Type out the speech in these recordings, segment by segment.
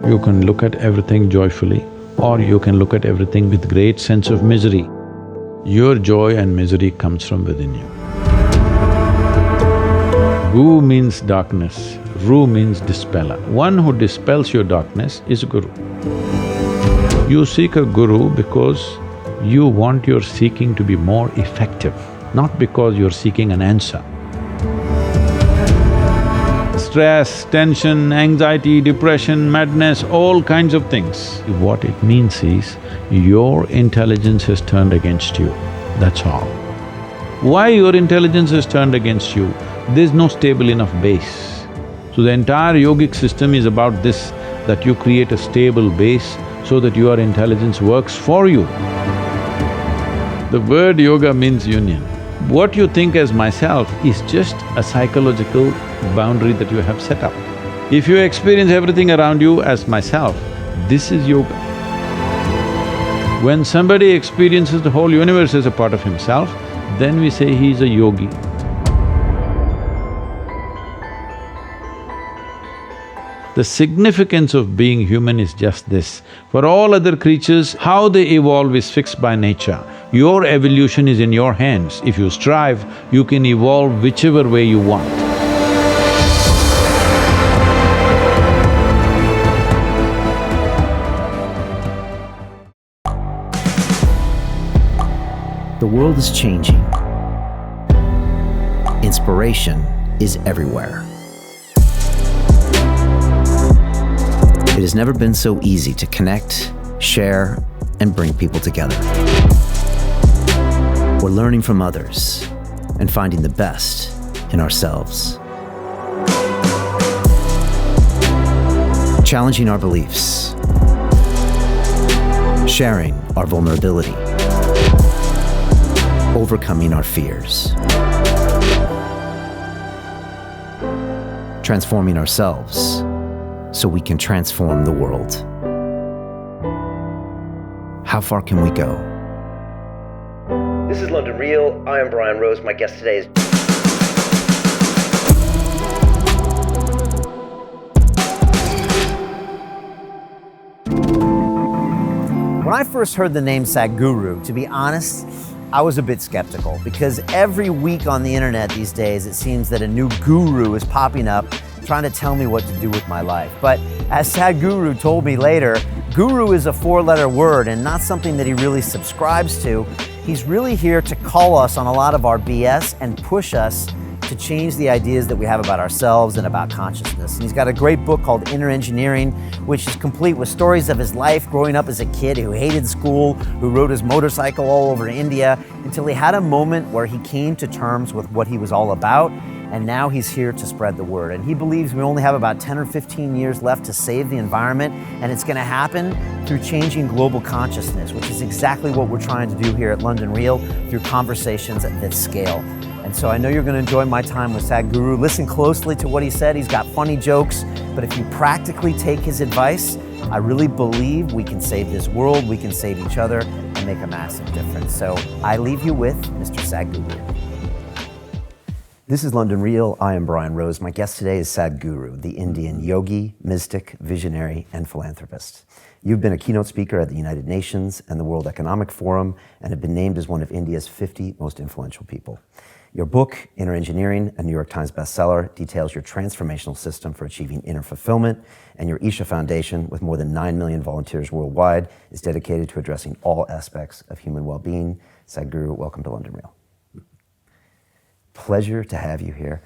You can look at everything joyfully, or you can look at everything with great sense of misery. Your joy and misery comes from within you. Gu means darkness, Ru means dispeller. One who dispels your darkness is a guru. You seek a guru because you want your seeking to be more effective, not because you're seeking an answer. Stress, tension, anxiety, depression, madness, all kinds of things. What it means is, your intelligence has turned against you, that's all. Why your intelligence has turned against you? There's no stable enough base. So the entire yogic system is about this, that you create a stable base so that your intelligence works for you. The word yoga means union. What you think as myself is just a psychological boundary that you have set up. If you experience everything around you as myself, this is yoga. When somebody experiences the whole universe as a part of himself, then we say he is a yogi. The significance of being human is just this. For all other creatures, how they evolve is fixed by nature. Your evolution is in your hands. If you strive, you can evolve whichever way you want. The world is changing. Inspiration is everywhere. It has never been so easy to connect, share, and bring people together. We're learning from others and finding the best in ourselves. Challenging our beliefs, sharing our vulnerability, overcoming our fears, transforming ourselves so we can transform the world. How far can we go? This is London Real. I am Brian Rose. My guest today is… When I first heard the name Sadhguru, to be honest, I was a bit skeptical, because every week on the internet these days it seems that a new guru is popping up trying to tell me what to do with my life. But as Sadhguru told me later, guru is a four-letter word and not something that he really subscribes to. He's really here to call us on a lot of our BS and push us to change the ideas that we have about ourselves and about consciousness. And he's got a great book called Inner Engineering, which is complete with stories of his life growing up as a kid who hated school, who rode his motorcycle all over India, until he had a moment where he came to terms with what he was all about, and now he's here to spread the word. And he believes we only have about 10 or 15 years left to save the environment, and it's gonna happen through changing global consciousness, which is exactly what we're trying to do here at London Real, through conversations at this scale. And so I know you're gonna enjoy my time with Sadhguru. Listen closely to what he said. He's got funny jokes, but if you practically take his advice, I really believe we can save this world, we can save each other, and make a massive difference. So I leave you with Mr. Sadhguru. This is London Real. I am Brian Rose. My guest today is Sadhguru, the Indian yogi, mystic, visionary, and philanthropist. You've been a keynote speaker at the United Nations and the World Economic Forum, and have been named as one of India's 50 most influential people. Your book, Inner Engineering, a New York Times bestseller, details your transformational system for achieving inner fulfillment, and your Isha Foundation, with more than 9 million volunteers worldwide, is dedicated to addressing all aspects of human well-being. Sadhguru, welcome to London Real. Pleasure to have you here.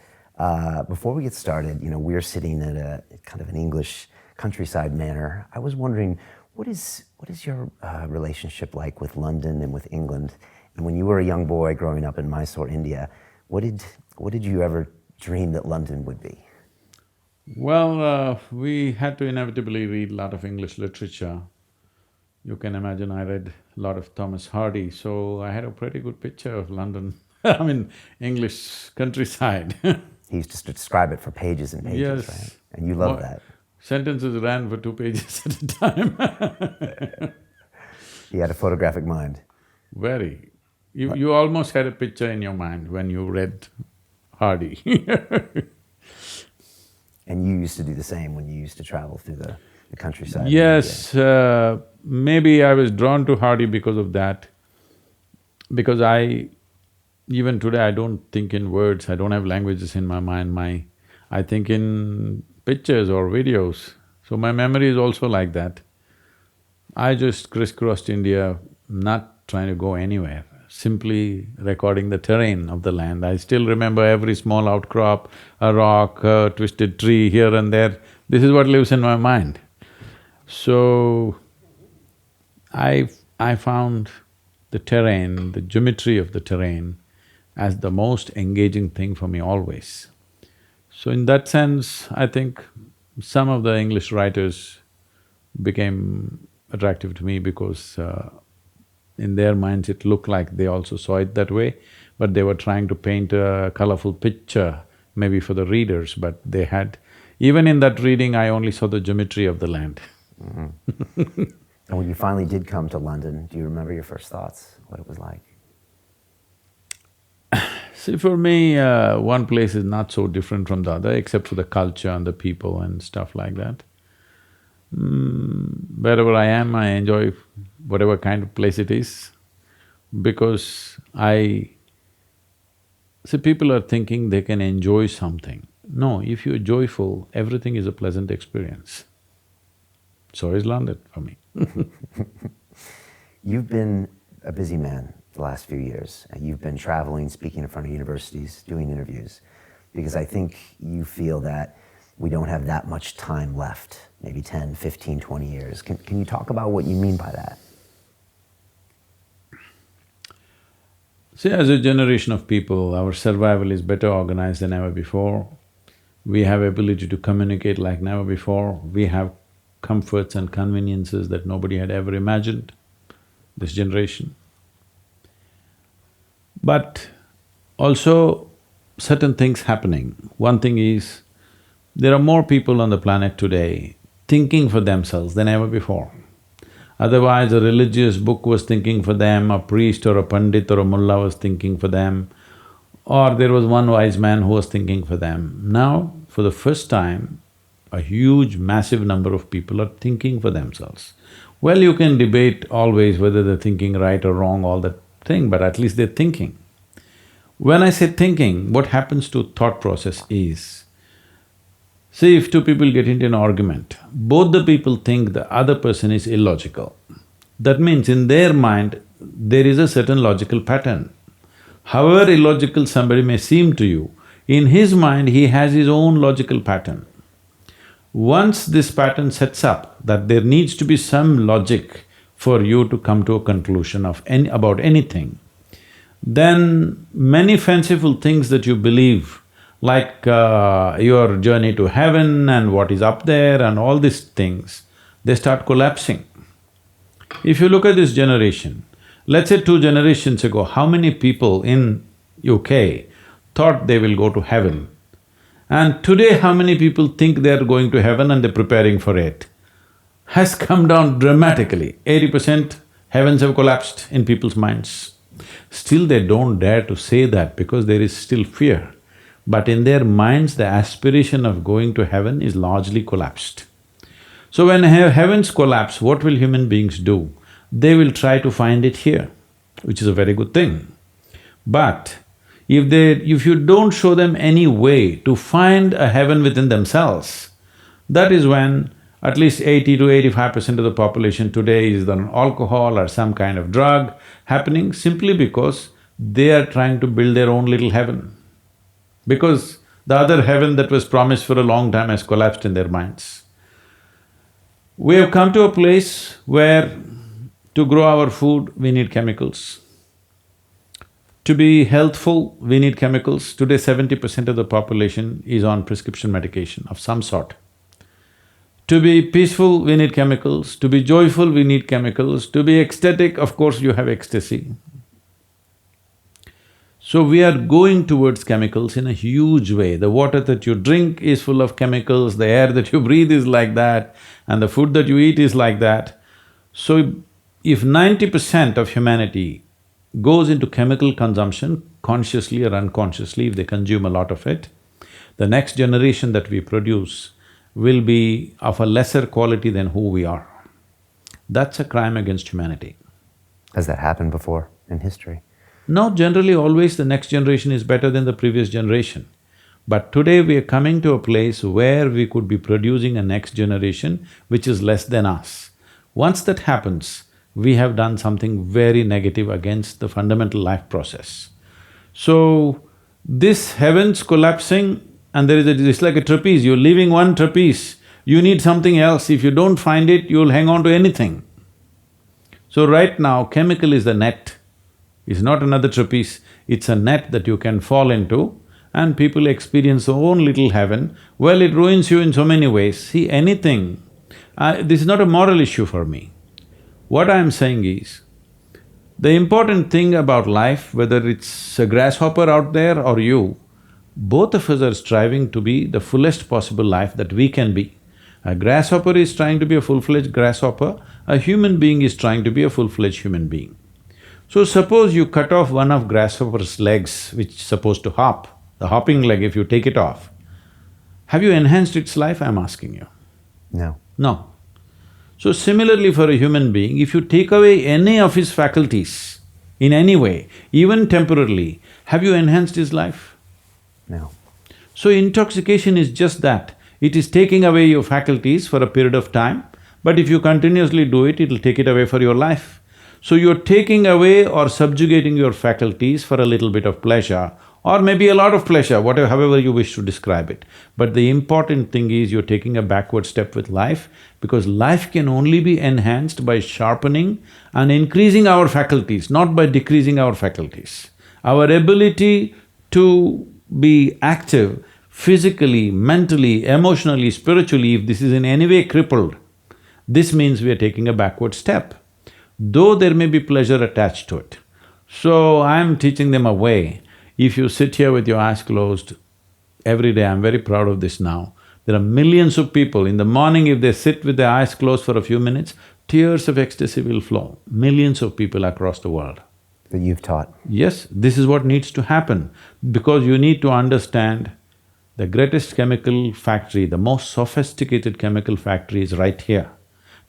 Before we get started, we're sitting at a kind of an English countryside manor. I was wondering, what is your relationship like with London and with England? And when you were a young boy growing up in Mysore, India, what did you ever dream that London would be? Well, we had to inevitably read a lot of English literature. You can imagine I read a lot of Thomas Hardy, so I had a pretty good picture of London. I mean, English countryside. He used to describe it for pages and pages, Yes. right? And you love that. Sentences ran for 2 pages at a time. He had a photographic mind. Very. You almost had a picture in your mind when you read Hardy. And you used to do the same when you used to travel through the countryside. Yes, maybe I was drawn to Hardy because of that. Because even today I don't think in words, I don't have languages in my mind, I think in pictures or videos. So my memory is also like that. I just crisscrossed India, not trying to go anywhere, simply recording the terrain of the land. I still remember every small outcrop, a rock, a twisted tree here and there. This is what lives in my mind. So, I found the terrain, the geometry of the terrain as the most engaging thing for me always. So in that sense, I think some of the English writers became attractive to me because in their minds it looked like they also saw it that way, but they were trying to paint a colorful picture maybe for the readers, but they had… Even in that reading, I only saw the geometry of the land. And when you finally did come to London, do you remember your first thoughts, what it was like? See, for me, one place is not so different from the other, except for the culture and the people and stuff like that. Wherever I am, I enjoy whatever kind of place it is, because see, people are thinking they can enjoy something. No, if you're joyful, everything is a pleasant experience. So is London for me. You've been a busy man the last few years. You've been traveling, speaking in front of universities, doing interviews, because I think you feel that we don't have that much time left, maybe 10, 15, 20 years. Can you talk about what you mean by that? See, as a generation of people, our survival is better organized than ever before. We have ability to communicate like never before. We have comforts and conveniences that nobody had ever imagined, this generation. But also certain things happening. One thing is, there are more people on the planet today thinking for themselves than ever before. Otherwise, a religious book was thinking for them, a priest or a pandit or a mullah was thinking for them, or there was one wise man who was thinking for them. Now, for the first time, a huge, massive number of people are thinking for themselves. Well, you can debate always whether they're thinking right or wrong, all that thing, but at least they're thinking. When I say thinking, what happens to thought process is, see, if two people get into an argument, both the people think the other person is illogical. That means in their mind, there is a certain logical pattern. However illogical somebody may seem to you, in his mind he has his own logical pattern. Once this pattern sets up that there needs to be some logic for you to come to a conclusion of about anything, then many fanciful things that you believe, like your journey to heaven and what is up there and all these things, they start collapsing. If you look at this generation, let's say 2 generations ago, how many people in UK thought they will go to heaven? And today, how many people think they're going to heaven and they're preparing for it? Has come down dramatically. 80% heavens have collapsed in people's minds. Still they don't dare to say that because there is still fear. But in their minds, the aspiration of going to heaven is largely collapsed. So when heavens collapse, what will human beings do? They will try to find it here, which is a very good thing. But if you don't show them any way to find a heaven within themselves, that is when at least 80 to 85% of the population today is on alcohol or some kind of drug happening simply because they are trying to build their own little heaven. Because the other heaven that was promised for a long time has collapsed in their minds. We have come to a place where to grow our food, we need chemicals. To be healthful, we need chemicals. Today, 70% of the population is on prescription medication of some sort. To be peaceful, we need chemicals. To be joyful, we need chemicals. To be ecstatic, of course, you have ecstasy. So we are going towards chemicals in a huge way. The water that you drink is full of chemicals, the air that you breathe is like that, and the food that you eat is like that. So if 90% of humanity goes into chemical consumption, consciously or unconsciously, if they consume a lot of it, the next generation that we produce will be of a lesser quality than who we are. That's a crime against humanity. Has that happened before in history? No, generally always the next generation is better than the previous generation. But today we are coming to a place where we could be producing a next generation which is less than us. Once that happens, we have done something very negative against the fundamental life process. So, this heavens collapsing and it's like a trapeze, you're leaving one trapeze, you need something else, if you don't find it, you'll hang on to anything. So right now, chemical is the net, it's not another trapeze, it's a net that you can fall into and people experience their own little heaven. Well, it ruins you in so many ways. See, anything… this is not a moral issue for me. What I'm saying is, the important thing about life, whether it's a grasshopper out there or you, both of us are striving to be the fullest possible life that we can be. A grasshopper is trying to be a full-fledged grasshopper, a human being is trying to be a full-fledged human being. So suppose you cut off one of grasshopper's legs, which is supposed to hop, the hopping leg, if you take it off, have you enhanced its life, I'm asking you? No. No. So similarly for a human being, if you take away any of his faculties in any way, even temporarily, have you enhanced his life? No. So intoxication is just that, it is taking away your faculties for a period of time, but if you continuously do it, it'll take it away for your life. So you're taking away or subjugating your faculties for a little bit of pleasure or maybe a lot of pleasure, however you wish to describe it. But the important thing is you're taking a backward step with life because life can only be enhanced by sharpening and increasing our faculties, not by decreasing our faculties. Our ability to be active physically, mentally, emotionally, spiritually, if this is in any way crippled, this means we are taking a backward step, though there may be pleasure attached to it. So I'm teaching them a way. If you sit here with your eyes closed every day, I'm very proud of this now, there are millions of people, in the morning if they sit with their eyes closed for a few minutes, tears of ecstasy will flow, millions of people across the world. That you've taught? Yes, this is what needs to happen, because you need to understand the greatest chemical factory, the most sophisticated chemical factory is right here.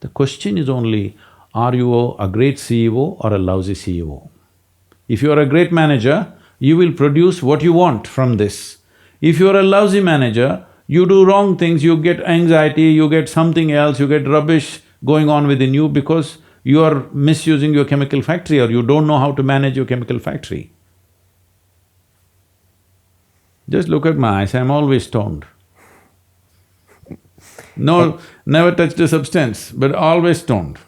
The question is only, are you a great CEO or a lousy CEO? If you are a great manager, you will produce what you want from this. If you are a lousy manager, you do wrong things, you get anxiety, you get something else, you get rubbish going on within you because you are misusing your chemical factory or you don't know how to manage your chemical factory. Just look at my eyes, I'm always stoned. No, never touched a substance, but always stoned.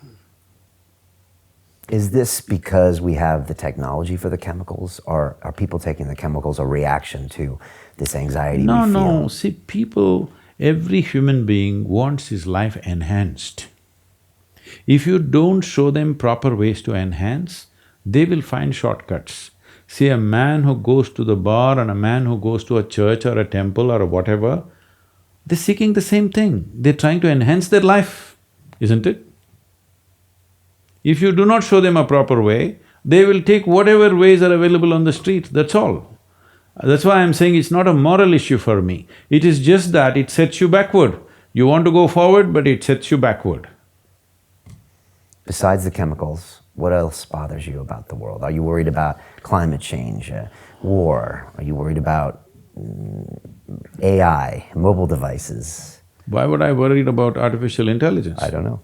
Is this because we have the technology for the chemicals, or are people taking the chemicals a reaction to this anxiety we feel? No, see people, every human being wants his life enhanced. If you don't show them proper ways to enhance, they will find shortcuts. See, a man who goes to the bar and a man who goes to a church or a temple or whatever, they're seeking the same thing, they're trying to enhance their life, isn't it? If you do not show them a proper way, they will take whatever ways are available on the street, that's all. That's why I'm saying it's not a moral issue for me, it is just that it sets you backward. You want to go forward, but it sets you backward. Besides the chemicals, what else bothers you about the world? Are you worried about climate change, war? Are you worried about AI, mobile devices? Why would I worry about artificial intelligence? I don't know.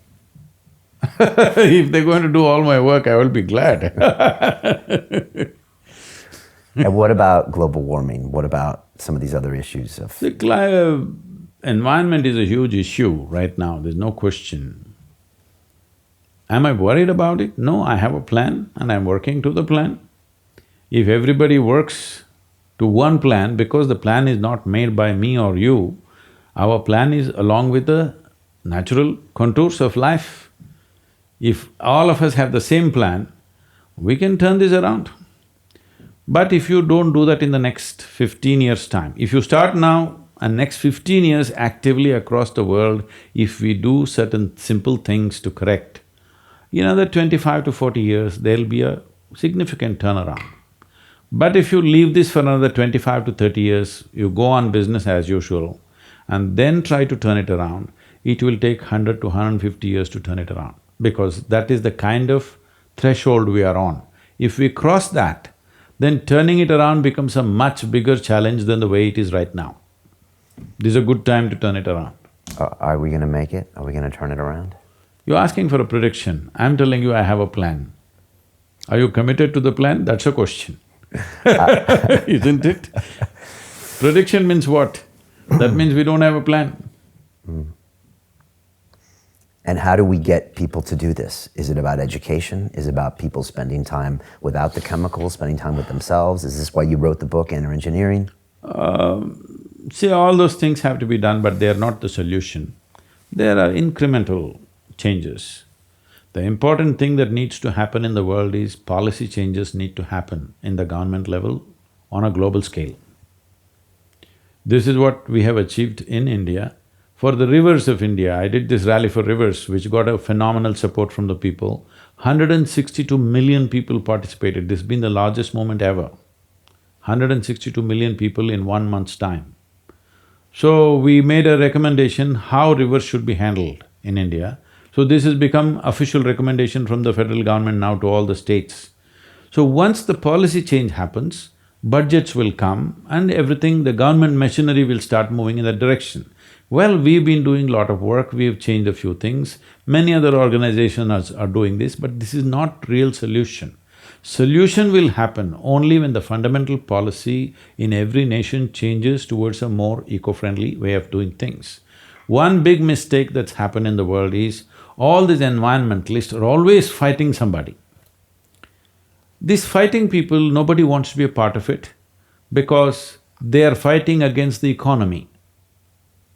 If they're going to do all my work, I will be glad. And what about global warming? What about some of these other issues of… The environment is a huge issue right now, there's no question. Am I worried about it? No, I have a plan and I'm working to the plan. If everybody works to one plan, because the plan is not made by me or you, our plan is along with the natural contours of life. If all of us have the same plan, we can turn this around. But if you don't do that in the next 15 years' time, if you start now and next 15 years actively across the world, if we do certain simple things to correct, in another 25 to 40 years, there'll be a significant turnaround. But if you leave this for another 25 to 30 years, you go on business as usual and then try to turn it around, it will take 100 to 150 years to turn it around, because that is the kind of threshold we are on. If we cross that, then turning it around becomes a much bigger challenge than the way it is right now. This is a good time to turn it around. Are we gonna make it? Are we gonna turn it around? You're asking for a prediction, I'm telling you I have a plan. Are you committed to the plan? That's a question. Isn't it? Prediction means what? That means we don't have a plan. And how do we get people to do this? Is it about education? Is it about people spending time without the chemicals, spending time with themselves? Is this why you wrote the book, Inner Engineering? See, all those things have to be done, but they are not the solution. There are incremental changes. The important thing that needs to happen in the world is policy changes need to happen in the government level on a global scale. This is what we have achieved in India. For the rivers of India, I did this rally for rivers, which got a phenomenal support from the people. 162 million people participated. This has been the largest movement ever. 162 million people in 1 month's time. So we made a recommendation how rivers should be handled in India. So this has become official recommendation from the federal government now to all the states. So once the policy change happens, budgets will come and everything, the government machinery will start moving in that direction. Well, we've been doing a lot of work, we've changed a few things, many other organizations are doing this, but this is not real solution. Solution will happen only when the fundamental policy in every nation changes towards a more eco-friendly way of doing things. One big mistake that's happened in the world is all these environmentalists are always fighting somebody. These fighting people, nobody wants to be a part of it because they are fighting against the economy.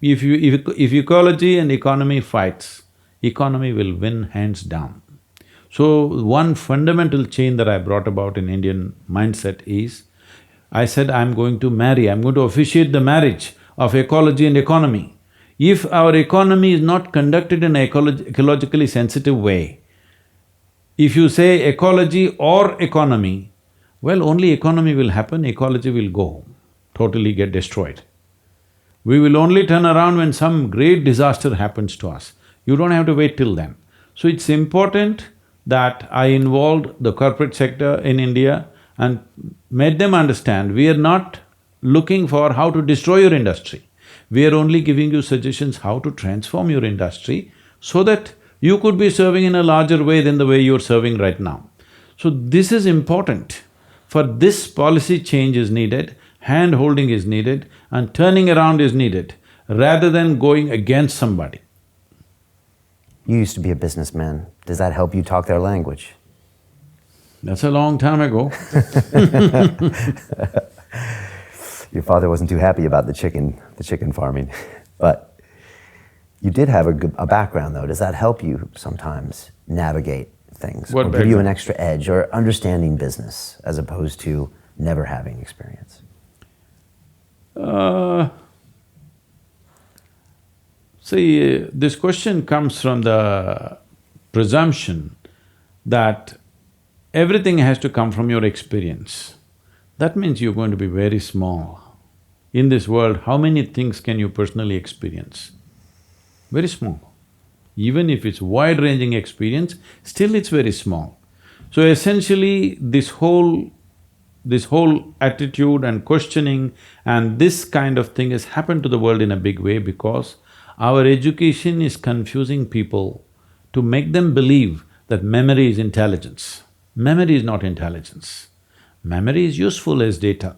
If ecology and economy fights, economy will win hands down. So one fundamental change that I brought about in Indian mindset is, I said I'm going to marry, I'm going to officiate the marriage of ecology and economy. If our economy is not conducted in an ecologically sensitive way, if you say ecology or economy, well, only economy will happen, ecology will go, totally get destroyed. We will only turn around when some great disaster happens to us. You don't have to wait till then. So it's important that I involved the corporate sector in India and made them understand we are not looking for how to destroy your industry. We are only giving you suggestions how to transform your industry so that you could be serving in a larger way than the way you're serving right now. So this is important. For this, policy change is needed, hand-holding is needed, and turning around is needed, rather than going against somebody. You used to be a businessman. Does that help you talk their language? That's a long time ago. Your father wasn't too happy about the chicken farming, but you did have a background though. Does that help you sometimes navigate things? What or background? give you an extra edge or understanding business as opposed to never having experience? See, this question comes from the presumption that everything has to come from your experience. That means you're going to be very small. In this world, how many things can you personally experience? Very small. Even if it's wide-ranging experience, still it's very small. So essentially, this whole attitude and questioning and this kind of thing has happened to the world in a big way because our education is confusing people to make them believe that memory is intelligence. Memory is not intelligence. Memory is useful as data,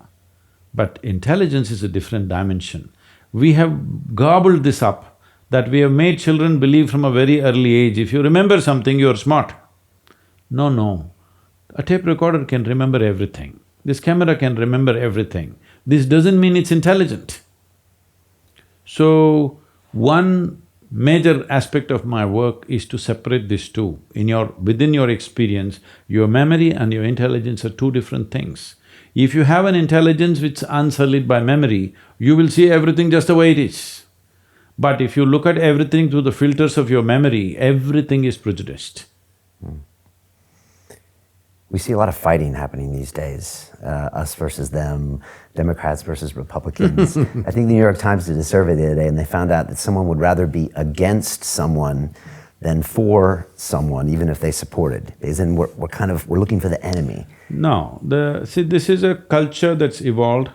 but intelligence is a different dimension. We have gobbled this up, that we have made children believe from a very early age, if you remember something, you're smart. No. A tape recorder can remember everything. This camera can remember everything. This doesn't mean it's intelligent. So, one major aspect of my work is to separate these two. Within your experience, your memory and your intelligence are two different things. If you have an intelligence which is unsullied by memory, you will see everything just the way it is. But if you look at everything through the filters of your memory, everything is prejudiced. We see a lot of fighting happening these days, us versus them, Democrats versus Republicans. I think the New York Times did a survey the other day and they found out that someone would rather be against someone than for someone, even if they supported. Because then we're looking for the enemy. No, see, this is a culture that's evolved.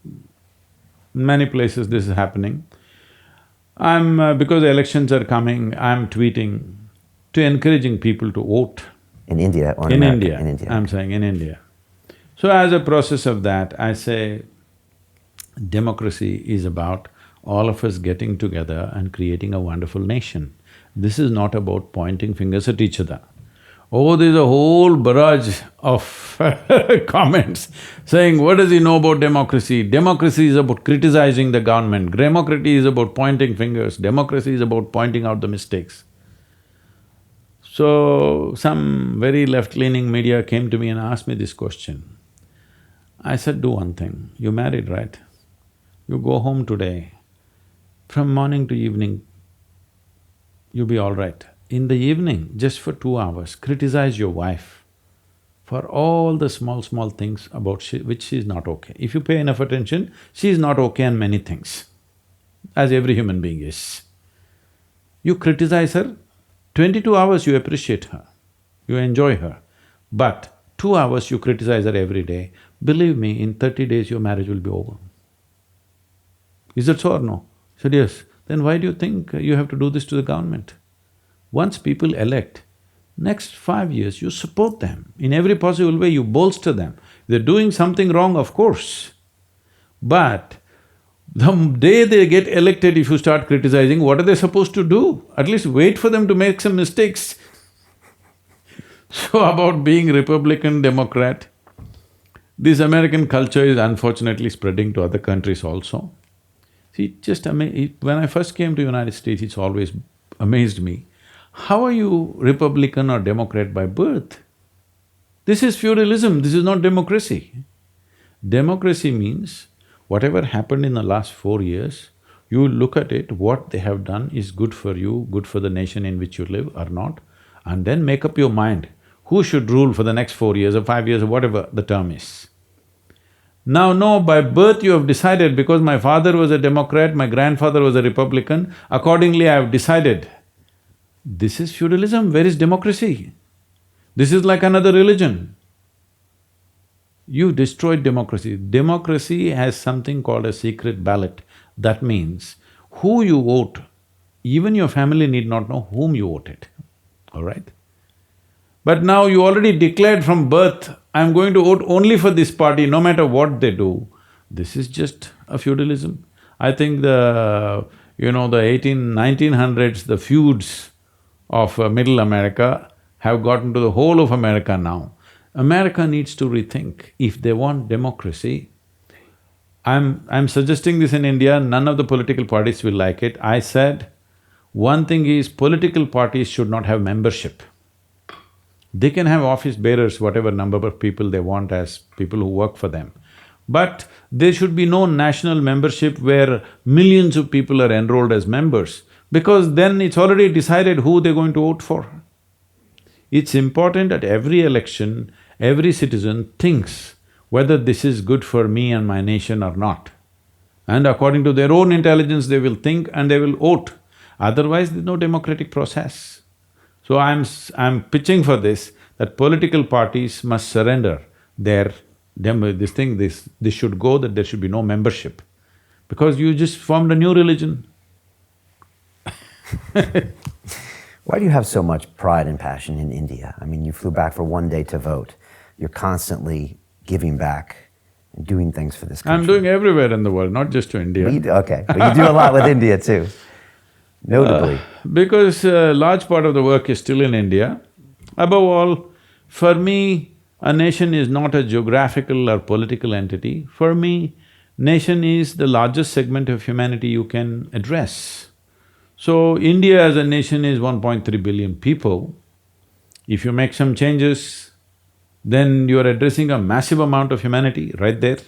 In many places this is happening. Because elections are coming, I'm tweeting to encouraging people to vote. In India or in America? India. In India. I'm saying in India. So as a process of that, I say democracy is about all of us getting together and creating a wonderful nation. This is not about pointing fingers at each other. Oh, there's a whole barrage of comments saying, what does he know about democracy? Democracy is about criticizing the government, democracy is about pointing fingers, democracy is about pointing out the mistakes. So, some very left-leaning media came to me and asked me this question. I said, do one thing, you're married, right? You go home today, from morning to evening, you'll be all right. In the evening, just for 2 hours, criticize your wife for all the small things about which she's not okay. If you pay enough attention, she's not okay on many things, as every human being is. You criticize her, 22 hours you appreciate her, you enjoy her, but 2 hours you criticize her every day, believe me, in 30 days your marriage will be over. Is that so or no? I said, yes. Then why do you think you have to do this to the government? Once people elect, next 5 years you support them. In every possible way you bolster them. They're doing something wrong, of course. But the day they get elected, if you start criticizing, what are they supposed to do? At least wait for them to make some mistakes. So about being Republican, Democrat, this American culture is unfortunately spreading to other countries also. See, when I first came to United States, it's always amazed me. How are you Republican or Democrat by birth? This is feudalism, this is not democracy. Democracy means whatever happened in the last 4 years, you look at it, what they have done is good for you, good for the nation in which you live or not, and then make up your mind who should rule for the next 4 years or 5 years or whatever the term is. Now, no, by birth you have decided, because my father was a Democrat, my grandfather was a Republican, accordingly I have decided. This is feudalism, where is democracy? This is like another religion. You destroyed democracy. Democracy has something called a secret ballot. That means who you vote, even your family need not know whom you voted, all right? But now you already declared from birth, I'm going to vote only for this party, no matter what they do. This is just a feudalism. I think the 1900s, the feuds of Middle America have gotten to the whole of America now. America needs to rethink. If they want democracy, I'm suggesting this in India, none of the political parties will like it. I said, one thing is political parties should not have membership. They can have office bearers, whatever number of people they want as people who work for them. But there should be no national membership where millions of people are enrolled as members, because then it's already decided who they're going to vote for. It's important at every election, every citizen thinks whether this is good for me and my nation or not. And according to their own intelligence, they will think and they will vote. Otherwise, there's no democratic process. So I'm pitching for this, that political parties must surrender their this should go, that there should be no membership. Because you just formed a new religion. Why do you have so much pride and passion in India? I mean, you flew back for one day to vote. You're constantly giving back and doing things for this country. I'm doing everywhere in the world, not just to India. Okay, but you do a lot with India too, notably. Because a large part of the work is still in India. Above all, for me, a nation is not a geographical or political entity. For me, nation is the largest segment of humanity you can address. So, India as a nation is 1.3 billion people. If you make some changes, then you are addressing a massive amount of humanity right there.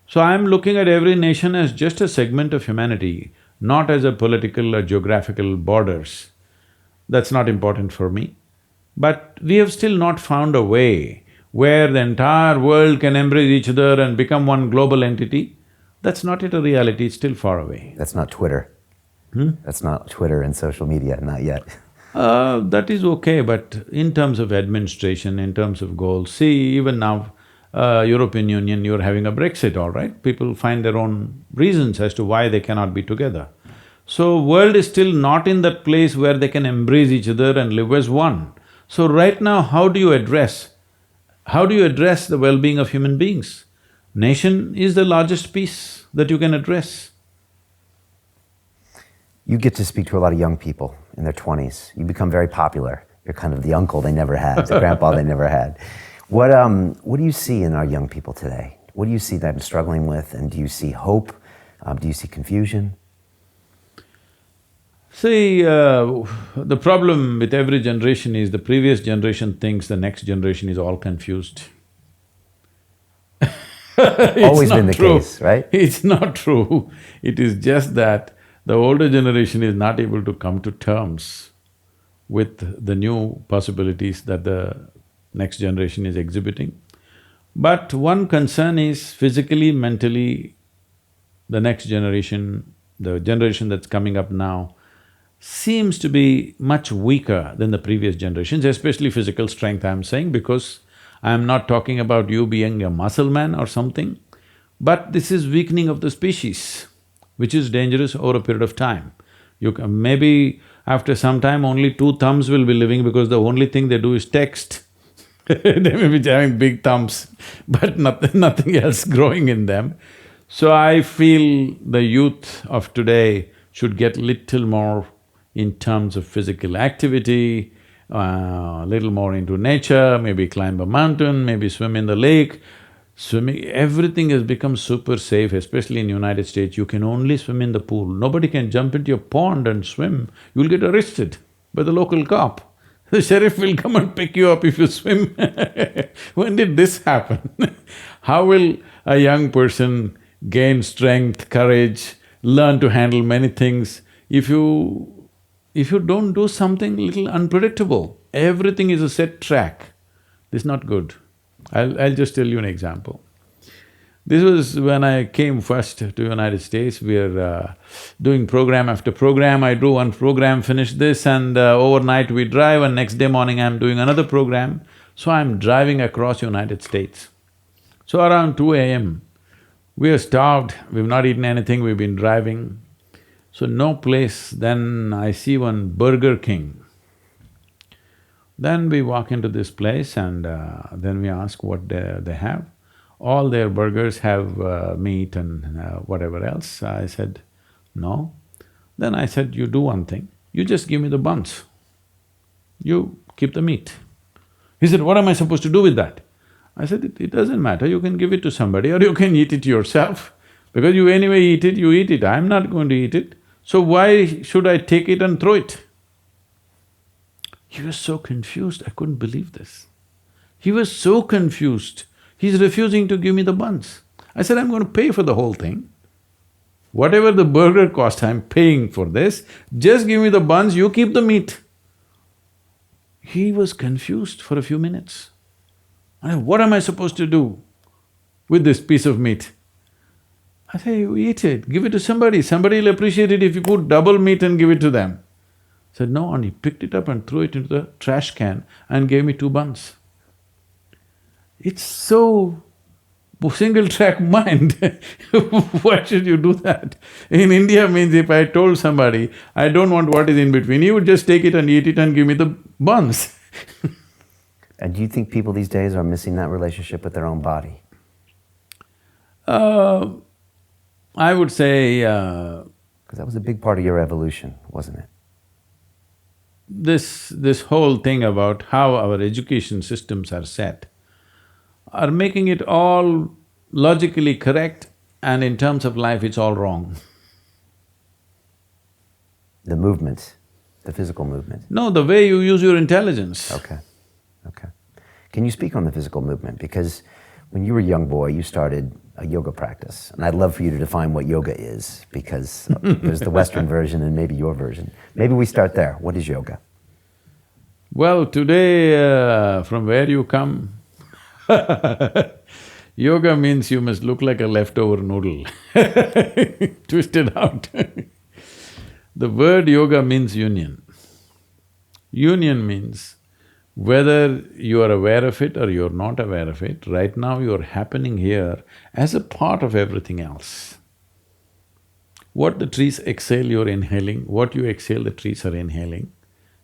So, I'm looking at every nation as just a segment of humanity, not as a political or geographical borders. That's not important for me. But we have still not found a way where the entire world can embrace each other and become one global entity. That's not yet a reality, it's still far away. That's not Twitter. That's not Twitter and social media, not yet. That is okay, but in terms of administration, in terms of goals, see, even now, European Union, you're having a Brexit, all right? People find their own reasons as to why they cannot be together. So, world is still not in that place where they can embrace each other and live as one. So, right now, how do you address the well-being of human beings? Nation is the largest piece that you can address. You get to speak to a lot of young people in their 20s. You become very popular. You're kind of the uncle they never had, the grandpa they never had. What do you see in our young people today? What do you see them struggling with, and do you see hope? Do you see confusion? See, the problem with every generation is the previous generation thinks the next generation is all confused. Always been the case, right? It's not true. It is just that the older generation is not able to come to terms with the new possibilities that the next generation is exhibiting. But one concern is physically, mentally, the next generation, the generation that's coming up now, seems to be much weaker than the previous generations, especially physical strength, I'm saying, because I'm not talking about you being a muscle man or something, but this is weakening of the species, which is dangerous over a period of time. Maybe after some time only 2 thumbs will be living because the only thing they do is text. They may be having big thumbs, but nothing else growing in them. So I feel the youth of today should get little more in terms of physical activity, little more into nature, maybe climb a mountain, maybe swim in the lake. Swimming, everything has become super safe, especially in United States. You can only swim in the pool. Nobody can jump into your pond and swim. You'll get arrested by the local cop. The sheriff will come and pick you up if you swim. When did this happen? How will a young person gain strength, courage, learn to handle many things if you don't do something little unpredictable? Everything is a set track. This is not good. I'll just tell you an example. This was when I came first to United States. We're doing program after program. I do one program, finish this, and overnight we drive, and next day morning I'm doing another program. So I'm driving across United States. So around 2 a.m., we are starved, we've not eaten anything, we've been driving. So no place, then I see one Burger King. Then we walk into this place and then we ask what they have. All their burgers have meat and whatever else. I said, no. Then I said, you do one thing, you just give me the buns. You keep the meat. He said, what am I supposed to do with that? I said, it doesn't matter, you can give it to somebody or you can eat it yourself. Because you anyway eat it, you eat it, I'm not going to eat it. So why should I take it and throw it? He was so confused, I couldn't believe this. He was so confused, he's refusing to give me the buns. I said, I'm going to pay for the whole thing. Whatever the burger cost, I'm paying for this, just give me the buns, you keep the meat. He was confused for a few minutes. What am I supposed to do with this piece of meat? I say, you eat it, give it to somebody will appreciate it if you put double meat and give it to them. I said, no, and he picked it up and threw it into the trash can and gave me 2 buns. It's so single-track mind. Why should you do that? In India means if I told somebody, I don't want what is in between, he would just take it and eat it and give me the buns. And do you think people these days are missing that relationship with their own body? I would say… Because that was a big part of your evolution, wasn't it? This whole thing about how our education systems are set are making it all logically correct, and in terms of life it's all wrong. The movement, the physical movement. No, the way you use your intelligence. Okay. Can you speak on the physical movement? Because when you were a young boy, you started a yoga practice, and I'd love for you to define what yoga is, because there's the Western version and maybe your version. Maybe we start there. What is yoga? Well, today, from where you come, yoga means you must look like a leftover noodle, twisted out. The word yoga means union. Union means whether you are aware of it or you're not aware of it, right now you're happening here as a part of everything else. What the trees exhale, you're inhaling, what you exhale, the trees are inhaling.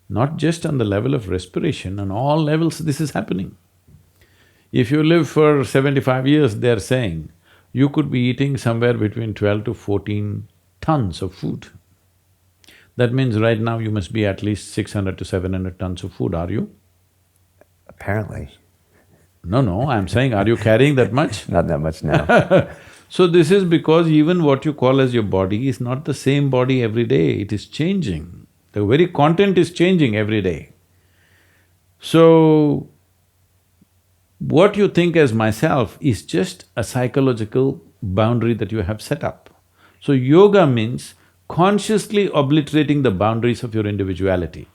Not just on the level of respiration, on all levels this is happening. If you live for 75 years, they're saying, you could be eating somewhere between 12 to 14 tons of food. That means right now you must be at least 600 to 700 tons of food, are you? Apparently. No, I'm saying, are you carrying that much? Not that much now. So this is because even what you call as your body is not the same body every day, it is changing. The very content is changing every day. So, what you think as myself is just a psychological boundary that you have set up. So yoga means consciously obliterating the boundaries of your individuality.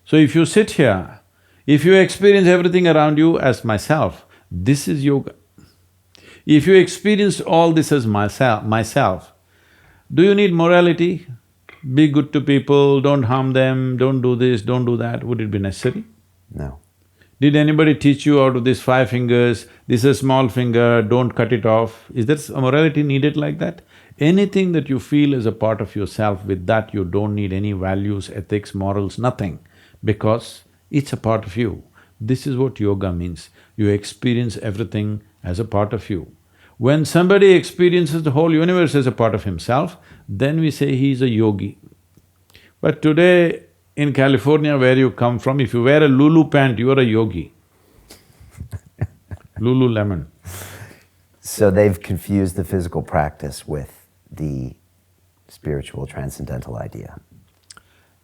So if you sit here, if you experience everything around you as myself, this is yoga. If you experience all this as myself, do you need morality? Be good to people, don't harm them, don't do this, don't do that, would it be necessary? No. Did anybody teach you out of these 5 fingers, this is a small finger, don't cut it off? Is there a morality needed like that? Anything that you feel is a part of yourself, with that you don't need any values, ethics, morals, nothing, because it's a part of you. This is what yoga means, you experience everything as a part of you. When somebody experiences the whole universe as a part of himself, then we say he is a yogi. But today, in California where you come from, if you wear a Lulu pant, you are a yogi. Lululemon. So they've confused the physical practice with the spiritual, transcendental idea.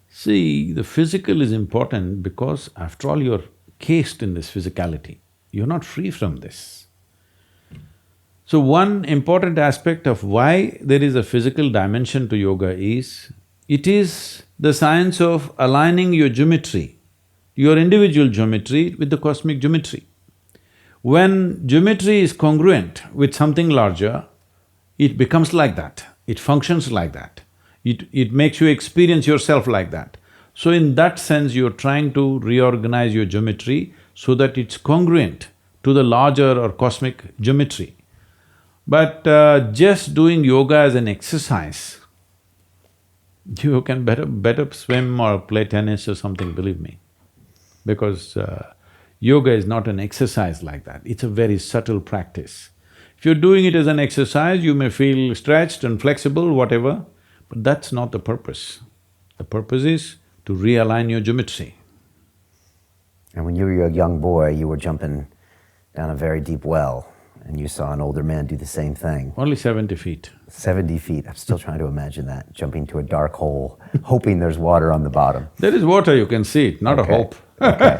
See, the physical is important because after all you're cased in this physicality, you're not free from this. So one important aspect of why there is a physical dimension to yoga is, it is the science of aligning your geometry, your individual geometry with the cosmic geometry. When geometry is congruent with something larger, it becomes like that, it functions like that, it makes you experience yourself like that. So in that sense, you're trying to reorganize your geometry so that it's congruent to the larger or cosmic geometry. But just doing yoga as an exercise, you can better swim or play tennis or something, believe me. Because yoga is not an exercise like that, it's a very subtle practice. If you're doing it as an exercise, you may feel stretched and flexible, whatever, but that's not the purpose. The purpose is to realign your geometry. And when you were a young boy, you were jumping down a very deep well, and you saw an older man do the same thing. Only 70 feet. 70 feet, I'm still trying to imagine that, jumping to a dark hole, hoping there's water on the bottom. There is water, you can see it, not a hope. Okay.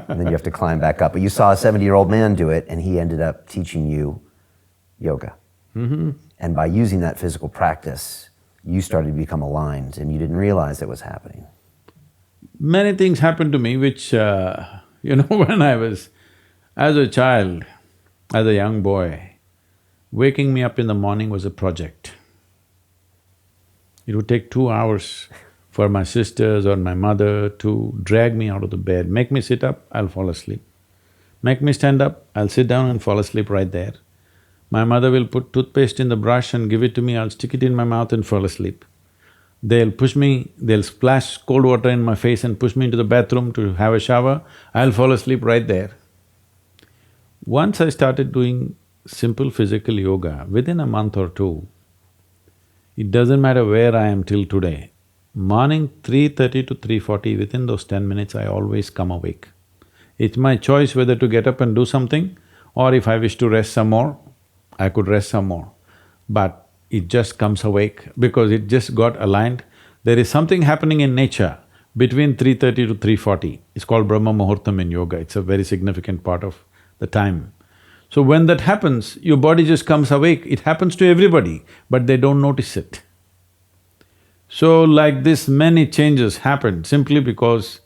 And then you have to climb back up. But you saw a 70-year-old man do it, and he ended up teaching you yoga. And by using that physical practice, you started to become aligned, and you didn't realize it was happening. Many things happened to me which, when I was… as a child, as a young boy, waking me up in the morning was a project. It would take 2 hours for my sisters or my mother to drag me out of the bed, make me sit up, I'll fall asleep. Make me stand up, I'll sit down and fall asleep right there. My mother will put toothpaste in the brush and give it to me, I'll stick it in my mouth and fall asleep. They'll push me, they'll splash cold water in my face and push me into the bathroom to have a shower, I'll fall asleep right there. Once I started doing simple physical yoga, within a month or two, it doesn't matter where I am till today, morning 3:30 to 3:40, within those 10 minutes I always come awake. It's my choice whether to get up and do something, or if I wish to rest some more, I could rest some more. But it just comes awake because it just got aligned. There is something happening in nature between 3:30 to 3:40, it's called Brahma Muhurtam in yoga, it's a very significant part of the time. So when that happens, your body just comes awake, it happens to everybody, but they don't notice it. So like this, many changes happened simply because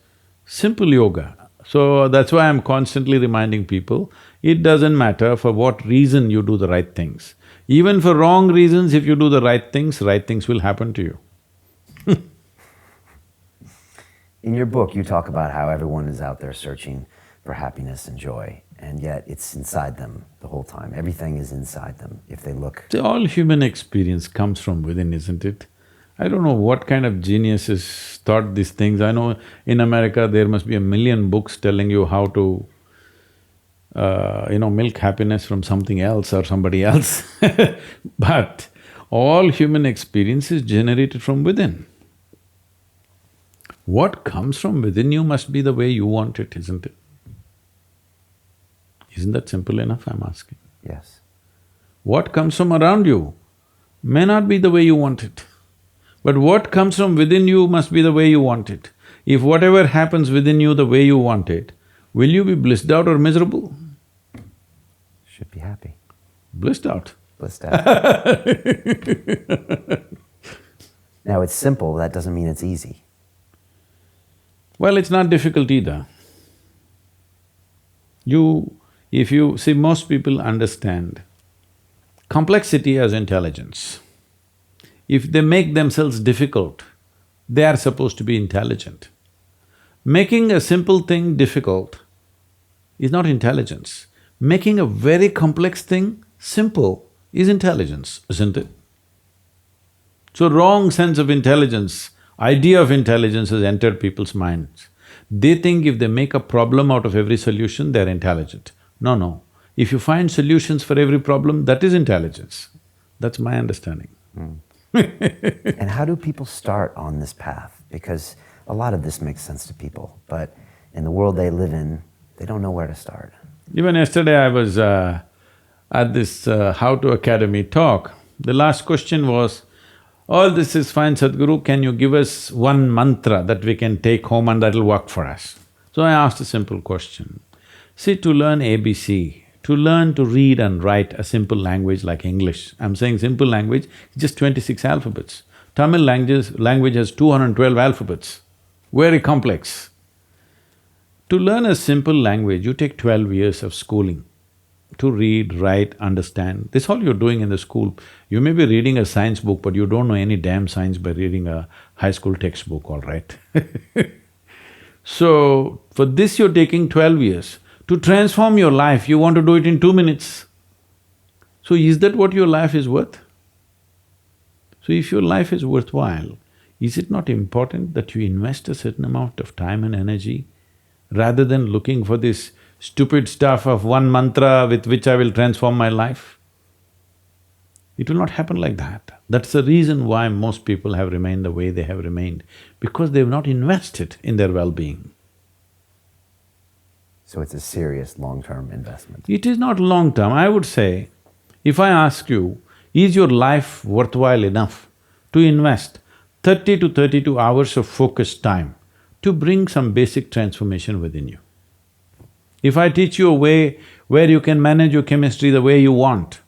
Simple yoga. So that's why I'm constantly reminding people, it doesn't matter for what reason you do the right things. Even for wrong reasons, if you do the right things will happen to you. In your book, you talk about how everyone is out there searching for happiness and joy, and yet it's inside them the whole time. Everything is inside them if they look. See, all human experience comes from within, isn't it? I don't know what kind of geniuses thought these things. I know in America there must be a million books telling you how to, milk happiness from something else or somebody else but all human experience is generated from within. What comes from within you must be the way you want it, isn't it? Isn't that simple enough, I'm asking? Yes. What comes from around you may not be the way you want it, but what comes from within you must be the way you want it. If whatever happens within you the way you want it, will you be blissed out or miserable? Should be happy. Blissed out. Blissed out. Now, it's simple, that doesn't mean it's easy. Well, it's not difficult either. See, most people understand complexity as intelligence. If they make themselves difficult, they are supposed to be intelligent. Making a simple thing difficult is not intelligence. Making a very complex thing simple is intelligence, isn't it? So wrong sense of intelligence, idea of intelligence has entered people's minds. They think if they make a problem out of every solution, they're intelligent. No, no. If you find solutions for every problem, that is intelligence. That's my understanding. And how do people start on this path? Because a lot of this makes sense to people, but in the world they live in, they don't know where to start. Even yesterday I was at this How to Academy talk. The last question was, all this is fine, Sadhguru, can you give us one mantra that we can take home and that'll work for us? So I asked a simple question. See, to learn ABC, to learn to read and write a simple language like English, I'm saying simple language, it's just 26 alphabets. Tamil language has 212 alphabets, very complex. To learn a simple language, you take 12 years of schooling. To read, write, understand, this all you're doing in the school. You may be reading a science book, but you don't know any damn science by reading a high school textbook, all right So, for this you're taking 12 years. To transform your life, you want to do it in 2 minutes. So is that what your life is worth? So if your life is worthwhile, is it not important that you invest a certain amount of time and energy rather than looking for this stupid stuff of one mantra with which I will transform my life? It will not happen like that. That's the reason why most people have remained the way they have remained, because they've not invested in their well-being. So it's a serious long-term investment. It is not long-term. I would say, if I ask you, is your life worthwhile enough to invest 30 to 32 hours of focused time to bring some basic transformation within you? If I teach you a way where you can manage your chemistry the way you want,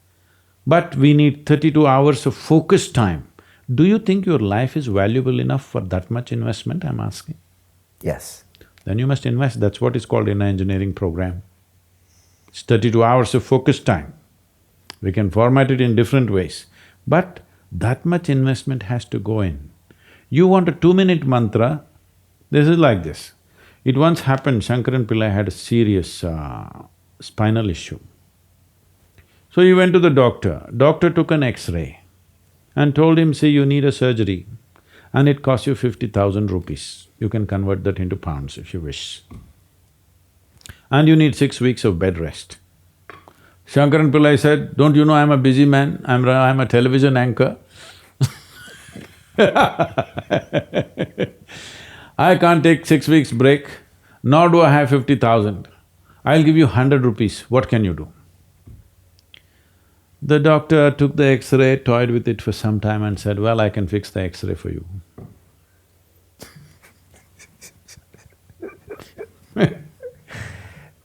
but we need 32 hours of focused time, do you think your life is valuable enough for that much investment, I'm asking? Yes. Then you must invest, that's what is called in an engineering program. It's 32 hours of focused time. We can format it in different ways, but that much investment has to go in. You want a 2-minute mantra, this is like this. It once happened, Shankaran Pillai had a serious spinal issue. So he went to the doctor took an X-ray and told him, see, you need a surgery and it costs you 50,000 rupees. You can convert that into pounds if you wish. And you need 6 weeks of bed rest. Shankaran Pillai said, don't you know I'm a busy man, I'm a television anchor I can't take 6 weeks break, nor do I have 50,000. I'll give you 100 rupees, what can you do? The doctor took the X-ray, toyed with it for some time and said, well, I can fix the X-ray for you.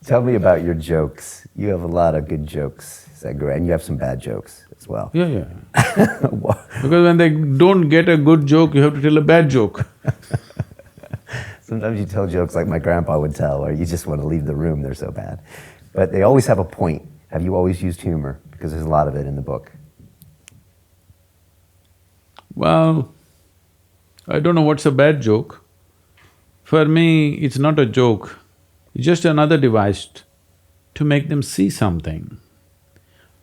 Tell me about your jokes. You have a lot of good jokes, Sadhguru, and you have some bad jokes as well. Yeah. Because when they don't get a good joke, you have to tell a bad joke Sometimes you tell jokes like my grandpa would tell, or you just want to leave the room, they're so bad. But they always have a point. Have you always used humor? Because there's a lot of it in the book. Well, I don't know what's a bad joke. For me, it's not a joke, it's just another device to make them see something.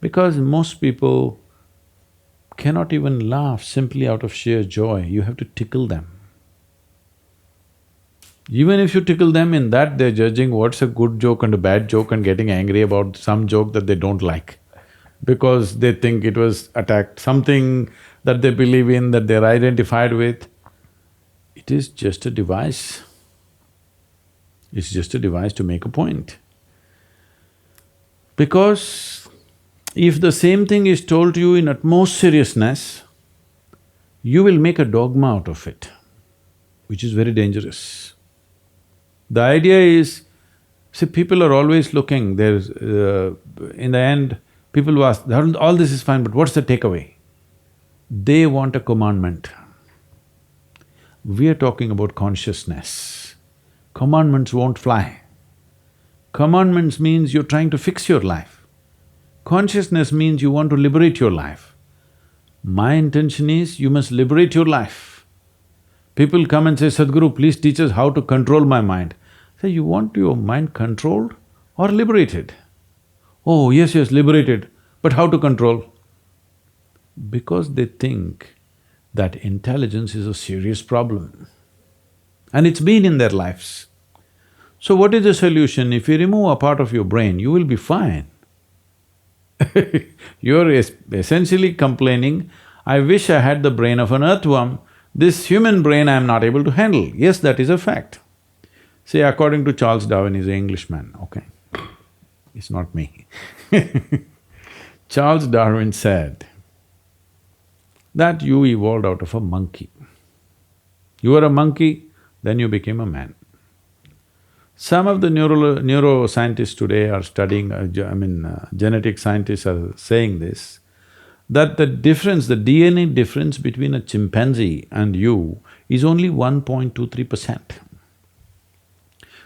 Because most people cannot even laugh simply out of sheer joy, you have to tickle them. Even if you tickle them in that, they're judging what's a good joke and a bad joke and getting angry about some joke that they don't like because they think it was attacked, something that they believe in, that they're identified with. It is just a device. It's just a device to make a point. Because if the same thing is told to you in utmost seriousness, you will make a dogma out of it, which is very dangerous. The idea is, see, people are always looking, in the end, people who ask, all this is fine, but what's the takeaway? They want a commandment. We are talking about consciousness. Commandments won't fly. Commandments means you're trying to fix your life. Consciousness means you want to liberate your life. My intention is you must liberate your life. People come and say, Sadhguru, please teach us how to control my mind. Say, you want your mind controlled or liberated? Oh, yes, liberated, but how to control? Because they think that intelligence is a serious problem. And it's been in their lives. So what is the solution? If you remove a part of your brain, you will be fine. You're essentially complaining, I wish I had the brain of an earthworm, this human brain I am not able to handle. Yes, that is a fact. See, according to Charles Darwin, he's an Englishman, okay? It's not me. Charles Darwin said that you evolved out of a monkey. You were a monkey, then you became a man. Some of the neuroscientists today are studying, genetic scientists are saying this, that the difference, the DNA difference between a chimpanzee and you is only 1.23%.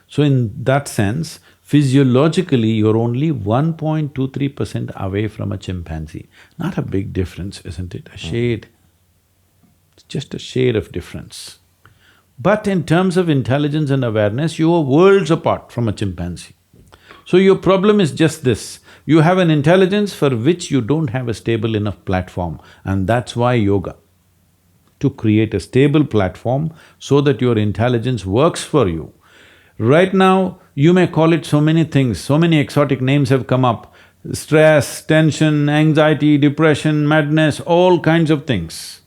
So in that sense, physiologically you're only 1.23% away from a chimpanzee. Not a big difference, isn't it? A shade. It's just a shade of difference. But in terms of intelligence and awareness, you are worlds apart from a chimpanzee. So your problem is just this, you have an intelligence for which you don't have a stable enough platform, and that's why yoga. To create a stable platform so that your intelligence works for you. Right now, you may call it so many things, so many exotic names have come up, stress, tension, anxiety, depression, madness, all kinds of things.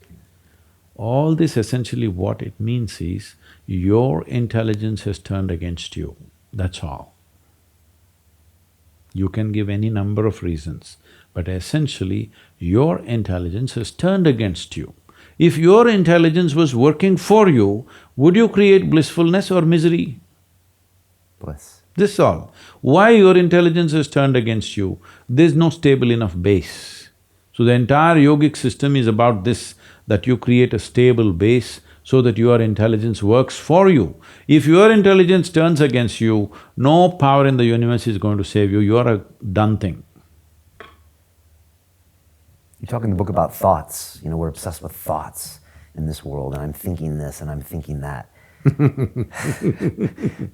All this essentially what it means is, your intelligence has turned against you, that's all. You can give any number of reasons, but essentially, your intelligence has turned against you. If your intelligence was working for you, would you create blissfulness or misery? Bliss. This is all. Why your intelligence has turned against you? There's no stable enough base. So the entire yogic system is about this, that you create a stable base so that your intelligence works for you. If your intelligence turns against you, no power in the universe is going to save you, you are a done thing. You talk in the book about thoughts, we're obsessed with thoughts in this world, and I'm thinking this and I'm thinking that. In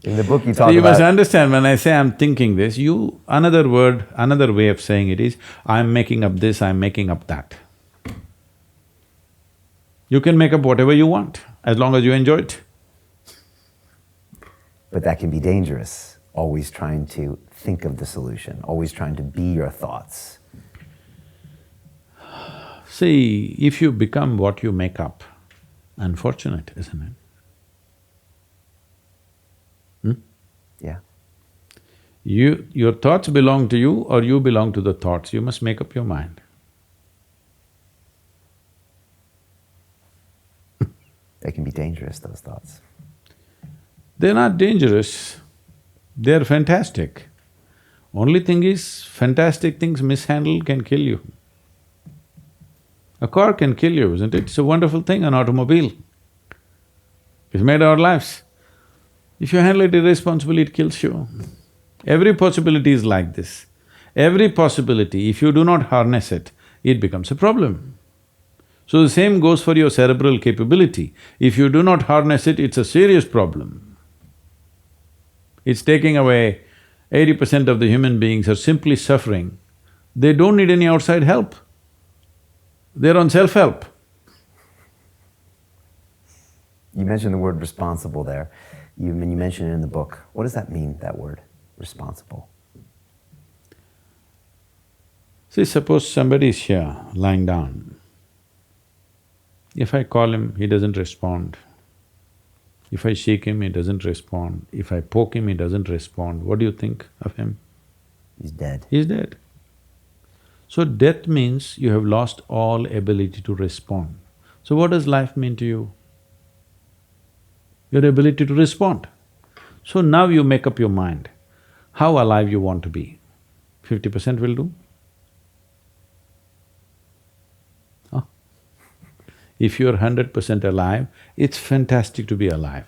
the book you talk about… You must understand, when I say I'm thinking this, another word, another way of saying it is, I'm making up this, I'm making up that. You can make up whatever you want, as long as you enjoy it. But that can be dangerous, always trying to think of the solution, always trying to be your thoughts. See, if you become what you make up, unfortunate, isn't it? Yeah. Your thoughts belong to you or you belong to the thoughts, you must make up your mind. They can be dangerous, those thoughts. They're not dangerous, they're fantastic. Only thing is, fantastic things mishandled can kill you. A car can kill you, isn't it? It's a wonderful thing, an automobile. It's made our lives. If you handle it irresponsibly, it kills you. Every possibility is like this. Every possibility, if you do not harness it, it becomes a problem. So the same goes for your cerebral capability. If you do not harness it, it's a serious problem. It's taking away 80% of the human beings are simply suffering. They don't need any outside help. They're on self-help. You mentioned the word responsible there. You mentioned it in the book. What does that mean, that word, responsible? See, suppose somebody is here, lying down. If I call him, he doesn't respond. If I shake him, he doesn't respond. If I poke him, he doesn't respond. What do you think of him? He's dead. He's dead. So death means you have lost all ability to respond. So what does life mean to you? Your ability to respond. So now you make up your mind, how alive you want to be. 50% will do? Huh? If you're 100% alive, it's fantastic to be alive.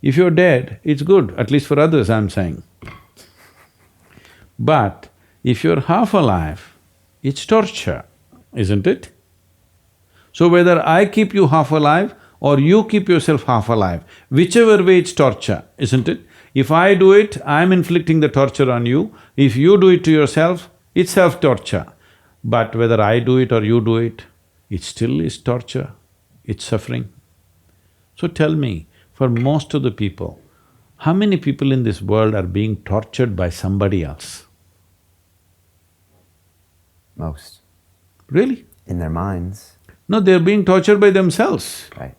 If you're dead, it's good, at least for others I'm saying. But if you're half alive, it's torture, isn't it? So whether I keep you half alive or you keep yourself half alive, whichever way it's torture, isn't it? If I do it, I'm inflicting the torture on you. If you do it to yourself, it's self-torture. But whether I do it or you do it, it still is torture, it's suffering. So tell me, for most of the people, how many people in this world are being tortured by somebody else? Most. Really? In their minds. No, they're being tortured by themselves. Right.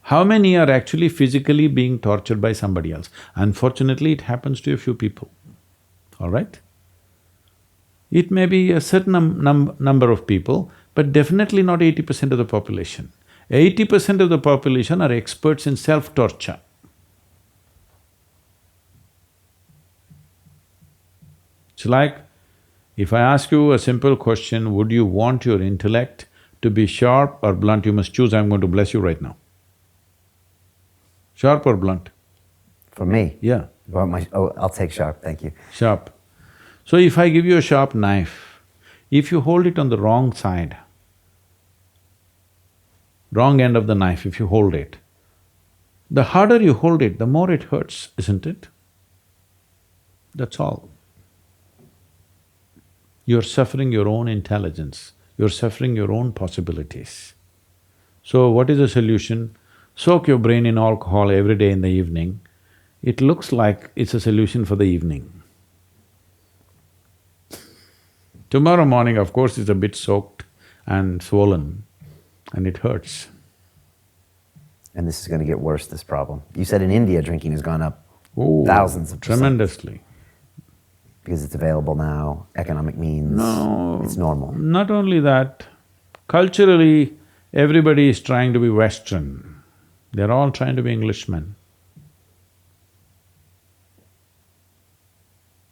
How many are actually physically being tortured by somebody else? Unfortunately, it happens to a few people, all right? It may be a certain number of people, but definitely not 80% of the population. 80% of the population are experts in self-torture. It's like, if I ask you a simple question, would you want your intellect to be sharp or blunt? You must choose, I'm going to bless you right now. Sharp or blunt? For me? Yeah. I'll take sharp, thank you. Sharp. So if I give you a sharp knife, if you hold it on the wrong side, wrong end of the knife, if you hold it, the harder you hold it, the more it hurts, isn't it? That's all. You're suffering your own intelligence, you're suffering your own possibilities. So what is the solution? Soak your brain in alcohol every day in the evening. It looks like it's a solution for the evening. Tomorrow morning, of course, it's a bit soaked and swollen and it hurts. And this is going to get worse, this problem. You said in India drinking has gone up Oh, thousands of percent. tremendously. Because it's available now, economic means, No, it's normal. not only that, culturally, everybody is trying to be Western. They're all trying to be Englishmen.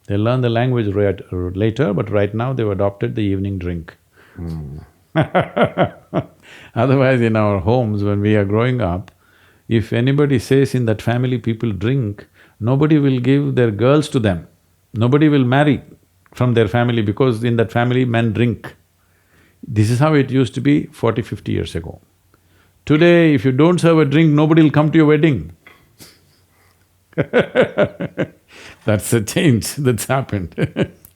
They learn the language later, but right now they've adopted the evening drink. Otherwise, in our homes, when we are growing up, if anybody says in that family people drink, nobody will give their girls to them. Nobody will marry from their family because in that family men drink. This is how it used to be 40, 50 years ago. Today, if you don't serve a drink, nobody will come to your wedding. That's a change that's happened.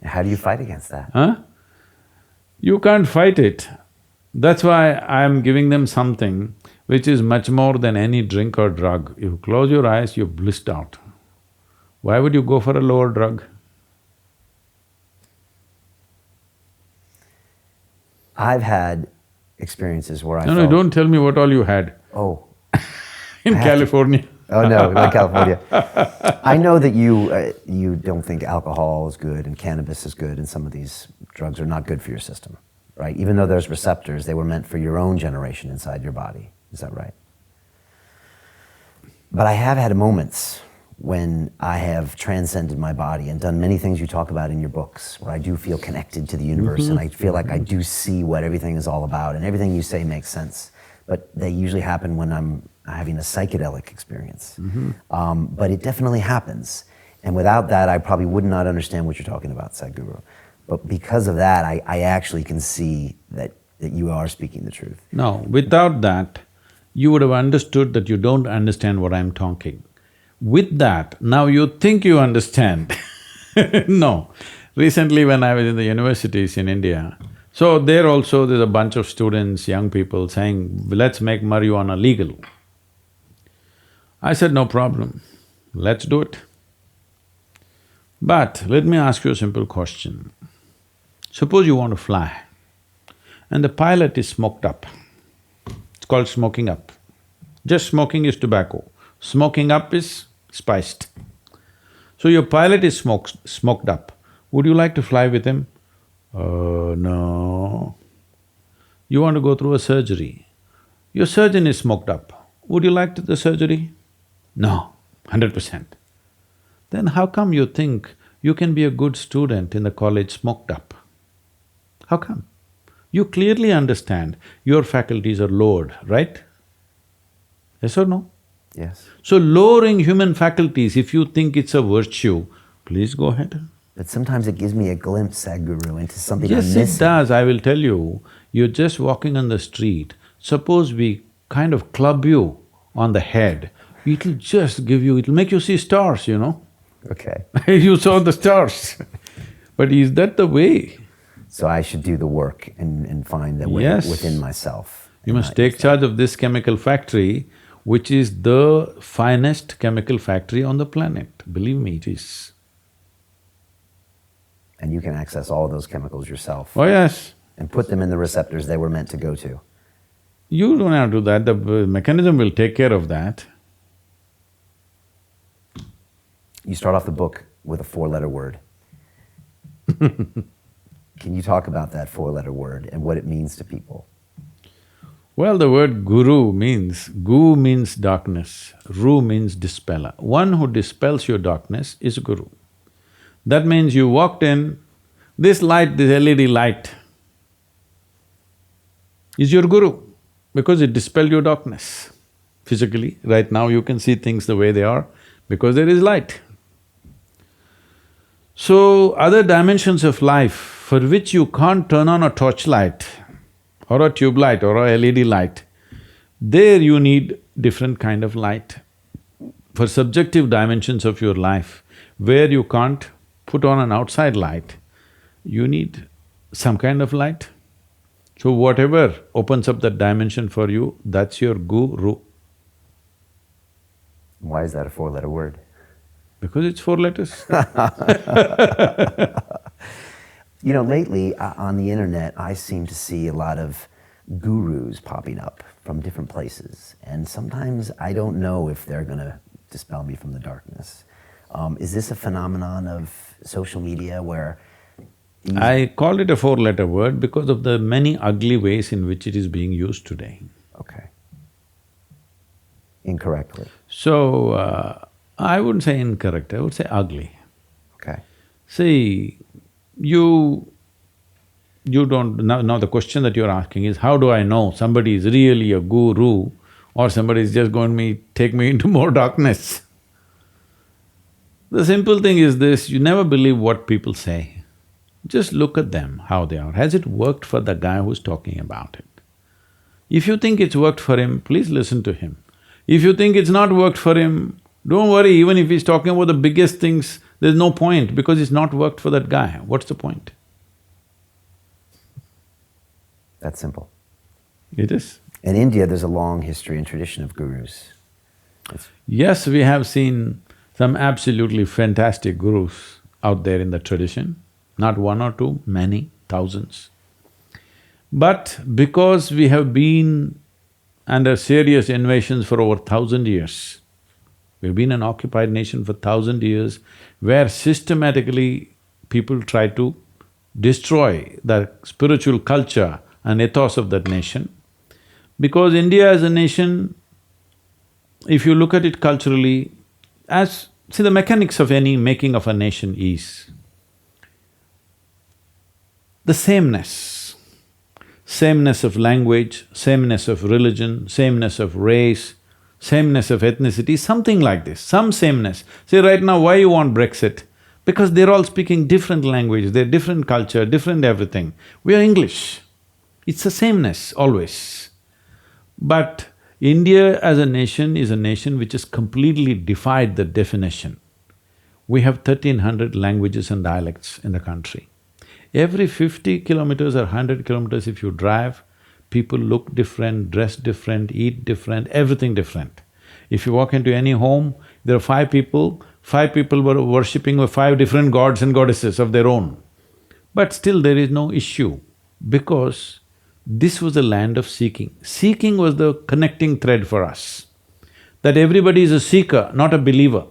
How do you fight against that? Huh? You can't fight it. That's why I'm giving them something which is much more than any drink or drug. You close your eyes, you're blissed out. Why would you go for a lower drug? I've had experiences where I No, felt… no, don't tell me what all you had Oh. in California. Oh no, not California. I know that you don't think alcohol is good and cannabis is good and some of these drugs are not good for your system, right? Even though there's receptors, they were meant for your own generation inside your body. Is that right? But I have had moments when I have transcended my body and done many things you talk about in your books, where I do feel connected to the universe and I feel like I do see what everything is all about and everything you say makes sense. but they usually happen when I'm having a psychedelic experience. But it definitely happens. And without that, I probably would not understand what you're talking about, Sadhguru. But because of that, I actually can see that you are speaking the truth. No, without that, you would have understood that you don't understand what I'm talking. With that, now you think you understand. No. Recently when I was in the universities in India, so there also there's a bunch of students, young people saying, let's make marijuana legal. I said, no problem, let's do it. But let me ask you a simple question. Suppose you want to fly and the pilot is smoked up. It's called smoking up. Just smoking is tobacco, smoking up is spiced. So your pilot is smoked up. Would you like to fly with him? No. You want to go through a surgery. Your surgeon is smoked up. Would you like the surgery? No, 100%. Then how come you think you can be a good student in the college smoked up? How come? You clearly understand your faculties are lowered, right? Yes or no? Yes. So lowering human faculties, if you think it's a virtue, please go ahead. But sometimes it gives me a glimpse, Sadhguru, into something I'm Yes, missing. it does, I will tell you. You're just walking on the street, suppose we kind of club you on the head, it'll just give you… it'll make you see stars, you know. Okay. You saw the stars. But is that the way? So I should do the work and find the way Yes. within myself. You and must not take use charge of this chemical factory, which is the finest chemical factory on the planet. Believe me, it is. that. And you can access all of those chemicals yourself Oh yes, and put them in the receptors they were meant to go to. you don't have to do that, the mechanism will take care of that. You start off the book with a four-letter word. Can you talk about that four-letter word and what it means to people? Well, the word guru means… gu means darkness, ru means dispeller. One who dispels your darkness is a guru. That means you walked in, this light, this LED light is your guru because it dispelled your darkness. Physically, right now you can see things the way they are because there is light. So, other dimensions of life for which you can't turn on a torchlight or a tube light or a LED light, there you need different kind of light. For subjective dimensions of your life, where you can't put on an outside light, you need some kind of light. So whatever opens up that dimension for you, that's your guru. Why is that a four-letter word? Because it's four letters. You know, lately on the internet, I seem to see a lot of gurus popping up from different places. And sometimes I don't know if they're gonna dispel me from the darkness. Is this a phenomenon of social media where these… I call it a four-letter word because of the many ugly ways in which it is being used today. Okay. Incorrectly. So, I wouldn't say incorrect, I would say ugly. Okay. See, you don't… Now the question that you're asking is, how do I know somebody is really a guru or somebody is just going to take me into more darkness? The simple thing is this, you never believe what people say. Just look at them, how they are. Has it worked for the guy who's talking about it? If you think it's worked for him, please listen to him. If you think it's not worked for him, don't worry, even if he's talking about the biggest things, there's no point because it's not worked for that guy. What's the point? That's simple. It is. In India, there's a long history and tradition of gurus. Yes, we have seen some absolutely fantastic gurus out there in the tradition, not one or two, many, thousands. But because we have been under serious invasions for over 1,000 years, we've been an occupied nation for 1,000 years, where systematically people try to destroy the spiritual culture and ethos of that nation. Because India as a nation, if you look at it culturally, see, the mechanics of any making of a nation is the sameness. sameness of language, sameness of religion, sameness of race, sameness of ethnicity, something like this, some sameness. See, right now, why you want Brexit? Because they're all speaking different language, they're different culture, different everything. We are English. It's a sameness, always. But India as a nation is a nation which has completely defied the definition. We have 1,300 languages and dialects in the country. Every 50 kilometers or 100 kilometers if you drive, people look different, dress different, eat different, everything different. If you walk into any home, there are five people were worshipping with five different gods and goddesses of their own. But still there is no issue, because this was a land of seeking. Seeking was the connecting thread for us, that everybody is a seeker, not a believer.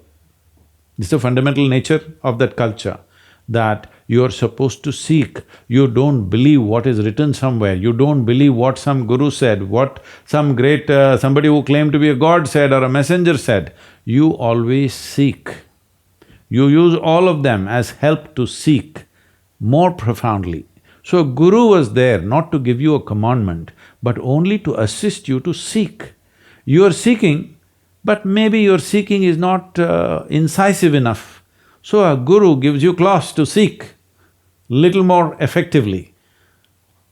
This is the fundamental nature of that culture, that you are supposed to seek. You don't believe what is written somewhere, you don't believe what some guru said, what some great… somebody who claimed to be a god said or a messenger said. You always seek. You use all of them as help to seek more profoundly. So guru was there not to give you a commandment, but only to assist you to seek. You are seeking, but maybe your seeking is not incisive enough. So a guru gives you claws to seek little more effectively,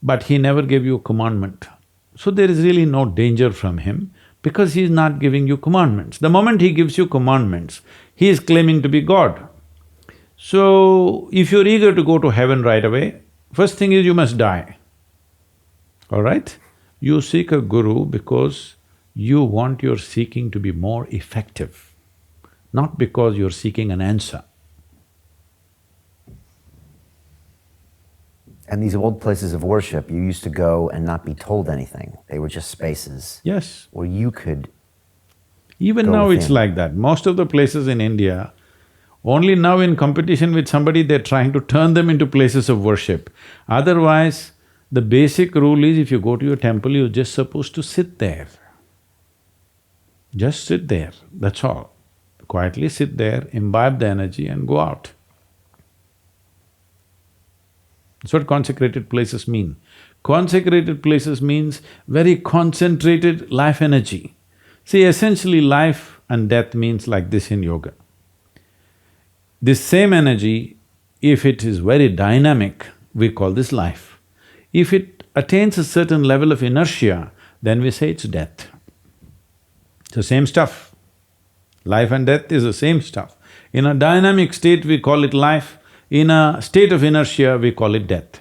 but he never gave you a commandment. So there is really no danger from him, because he is not giving you commandments. The moment he gives you commandments, he is claiming to be God. So if you're eager to go to heaven right away, first thing is you must die, all right? You seek a guru because you want your seeking to be more effective, not because you're seeking an answer. And these old places of worship, you used to go and not be told anything. They were just spaces. Yes. Where you could… Even now it's like that. Most of the places in India, only now in competition with somebody, they're trying to turn them into places of worship. Otherwise, the basic rule is if you go to your temple, you're just supposed to sit there. Just sit there, that's all. Quietly sit there, imbibe the energy and go out. That's what consecrated places mean. Consecrated places means very concentrated life energy. See, essentially life and death means like this in yoga. This same energy, if it is very dynamic, we call this life. If it attains a certain level of inertia, then we say it's death. It's the same stuff. Life and death is the same stuff. In a dynamic state, we call it life. In a state of inertia, we call it death.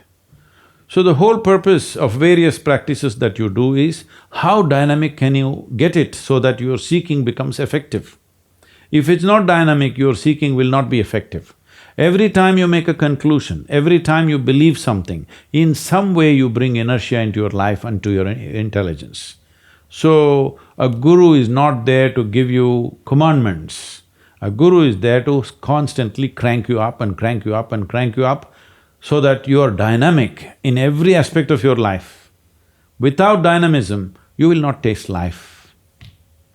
So the whole purpose of various practices that you do is, how dynamic can you get it so that your seeking becomes effective? If it's not dynamic, your seeking will not be effective. Every time you make a conclusion, every time you believe something, in some way you bring inertia into your life and to your intelligence. So, a guru is not there to give you commandments. A guru is there to constantly crank you up and crank you up and crank you up so that you are dynamic in every aspect of your life. Without dynamism, you will not taste life.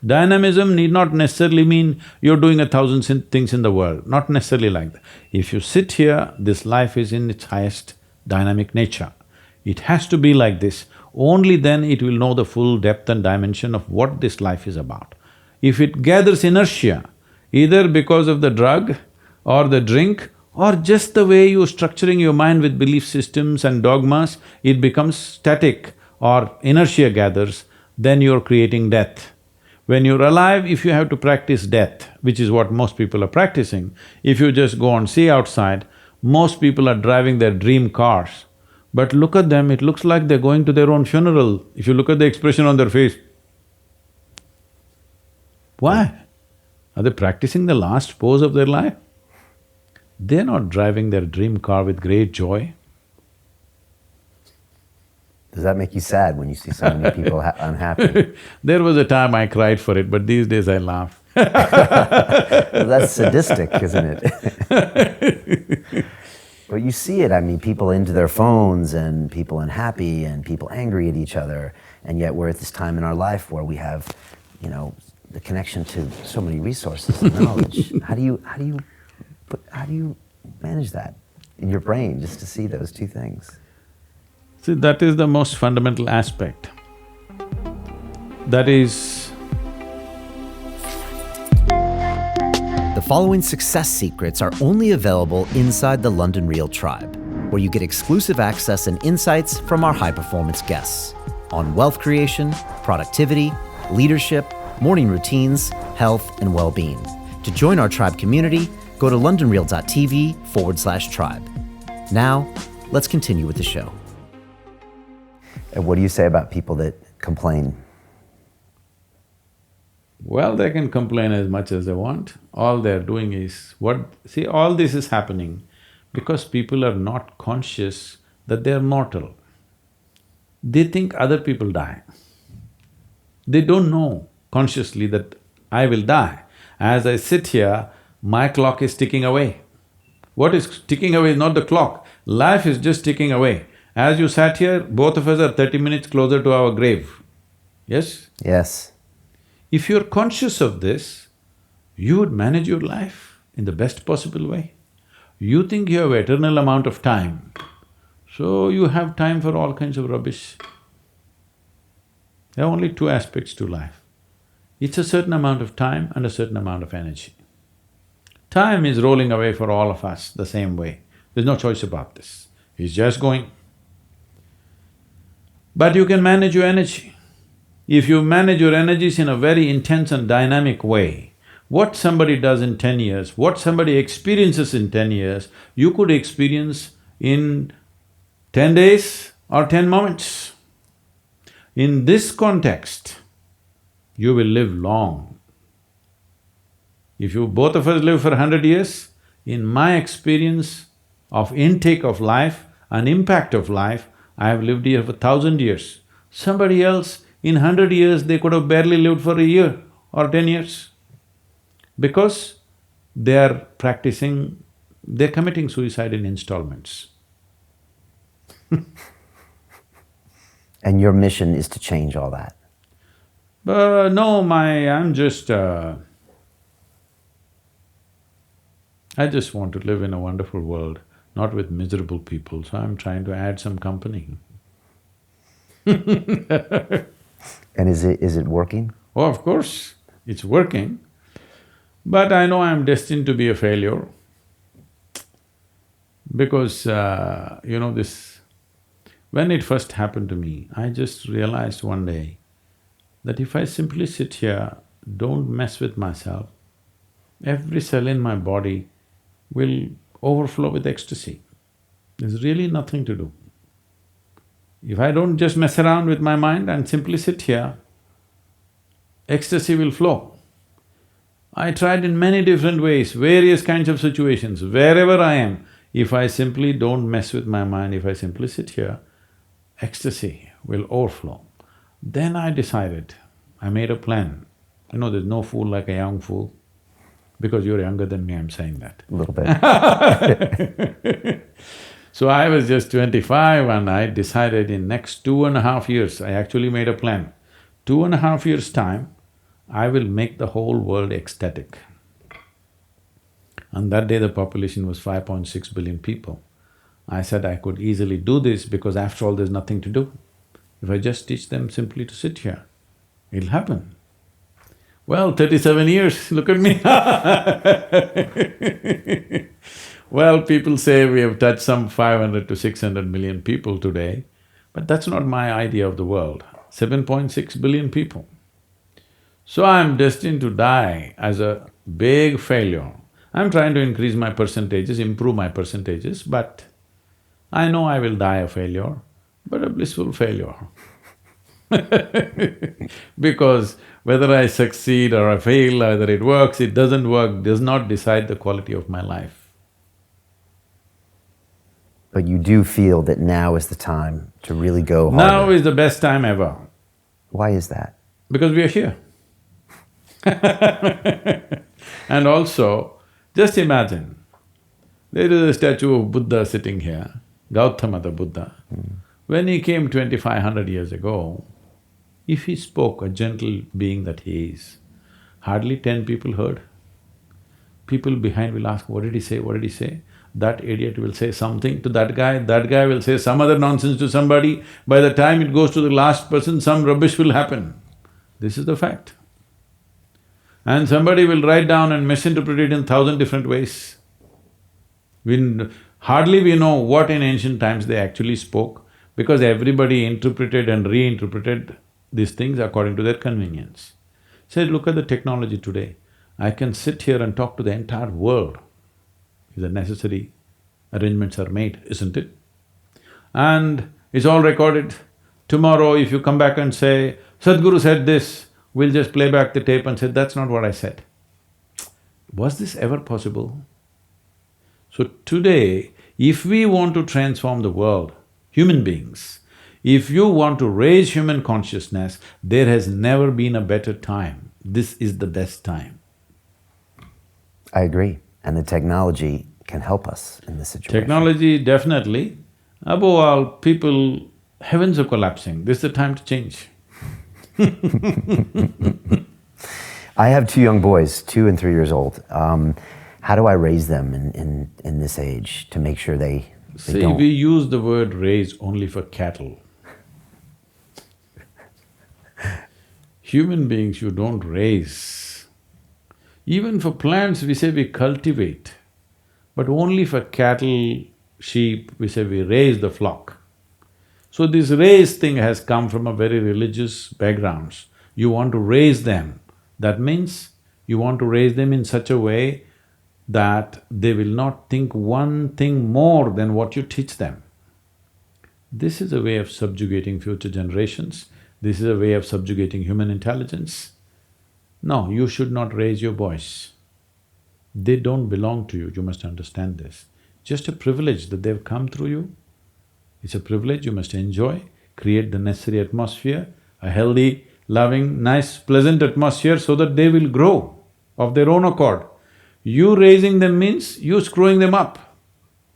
Dynamism need not necessarily mean you're doing 1,000 things in the world, not necessarily like that. If you sit here, this life is in its highest dynamic nature. It has to be like this, only then it will know the full depth and dimension of what this life is about. If it gathers inertia, either because of the drug or the drink or just the way you're structuring your mind with belief systems and dogmas, it becomes static or inertia gathers, then you're creating death. When you're alive, if you have to practice death, which is what most people are practicing, if you just go and see outside, most people are driving their dream cars. But look at them, it looks like they're going to their own funeral, if you look at the expression on their face. Why? Are they practicing the last pose of their life? They're not driving their dream car with great joy. Does that make you sad when you see so many people unhappy? There was a time I cried for it, but these days I laugh. Well, that's sadistic, isn't it? But you see it, I mean, people into their phones and people unhappy and people angry at each other, and yet we're at this time in our life where we have, you know, the connection to so many resources and knowledge. How do you manage that in your brain, just to see those two things? See, that is the most fundamental aspect. That is… The following success secrets are only available inside the London Real Tribe, where you get exclusive access and insights from our high-performance guests on wealth creation, productivity, leadership, morning routines, health, and well-being. To join our tribe community, go to londonreal.tv/tribe. Now, let's continue with the show. And what do you say about people that complain? Well, they can complain as much as they want. All they're doing is see, all this is happening because people are not conscious that they're mortal. They think other people die. They don't know consciously that I will die. As I sit here, my clock is ticking away. What is ticking away is not the clock, life is just ticking away. As you sat here, both of us are 30 minutes closer to our grave, yes? Yes. If you're conscious of this, you would manage your life in the best possible way. You think you have eternal amount of time, so you have time for all kinds of rubbish. There are only two aspects to life. It's a certain amount of time and a certain amount of energy. Time is rolling away for all of us the same way. There's no choice about this. It's just going. But you can manage your energy. If you manage your energies in a very intense and dynamic way, what somebody does in 10 years, what somebody experiences in 10 years, you could experience in 10 days or 10 moments. In this context, you will live long. If both of us live for 100 years, in my experience of intake of life and impact of life, I have lived here for 1,000 years. Somebody else, in 100 years, they could have barely lived for a year or 10 years. Because they are they're committing suicide in installments. And your mission is to change all that? No, I'm just… I just want to live in a wonderful world, not with miserable people, so I'm trying to add some company. And is it working? Oh, of course, it's working. But I know I'm destined to be a failure because, when it first happened to me, I just realized one day that if I simply sit here, don't mess with myself, every cell in my body will overflow with ecstasy. There's really nothing to do. If I don't just mess around with my mind and simply sit here, ecstasy will flow. I tried in many different ways, various kinds of situations, wherever I am, if I simply don't mess with my mind, if I simply sit here, ecstasy will overflow. Then I decided, I made a plan. There's no fool like a young fool. Because you're younger than me, I'm saying that. A little bit. So I was just 25 and I decided in next 2.5 years, I actually made a plan. 2.5 years' time, I will make the whole world ecstatic. And that day the population was 5.6 billion people. I said I could easily do this because after all there's nothing to do. If I just teach them simply to sit here, it'll happen. Well, 37 years, look at me Well, people say we have touched some 500 to 600 million people today, but that's not my idea of the world, 7.6 billion people. So I'm destined to die as a big failure. I'm trying to increase my percentages, improve my percentages, but I know I will die a failure, but a blissful failure because whether I succeed or I fail, whether it works, it doesn't work, does not decide the quality of my life. But you do feel that now is the time to really go harder. Now is the best time ever. Why is that? Because we are here. And also, just imagine, there is a statue of Buddha sitting here, Gautama the Buddha. When he came 2,500 years ago, if he spoke, a gentle being that he is, hardly 10 people heard. People behind will ask, what did he say, what did he say? that idiot will say something to that guy will say some other nonsense to somebody. By the time it goes to the last person, some rubbish will happen. This is the fact. And somebody will write down and misinterpret it in 1,000 different ways. Hardly we know what in ancient times they actually spoke, because everybody interpreted and reinterpreted these things according to their convenience. Say, look at the technology today. I can sit here and talk to the entire world if the necessary arrangements are made, isn't it? And it's all recorded. Tomorrow if you come back and say, Sadhguru said this, we'll just play back the tape and say, that's not what I said. Was this ever possible? So today, if we want to transform the world, human beings, if you want to raise human consciousness, there has never been a better time. This is the best time. I agree. And the technology can help us in this situation. Technology, definitely. Above all, people… heavens are collapsing, this is the time to change. I have two young boys, 2 and 3 years old. How do I raise them in this age to make sure they See, don't… we use the word raise only for cattle. Human beings you don't raise. Even for plants we say we cultivate, but only for cattle, sheep, we say we raise the flock. So this raise thing has come from a very religious backgrounds. You want to raise them, that means you want to raise them in such a way that they will not think one thing more than what you teach them. This is a way of subjugating future generations, this is a way of subjugating human intelligence. No, you should not raise your boys. They don't belong to you, you must understand this. Just a privilege that they've come through you. It's a privilege you must enjoy, create the necessary atmosphere, a healthy, loving, nice, pleasant atmosphere so that they will grow of their own accord. You raising them means you screwing them up.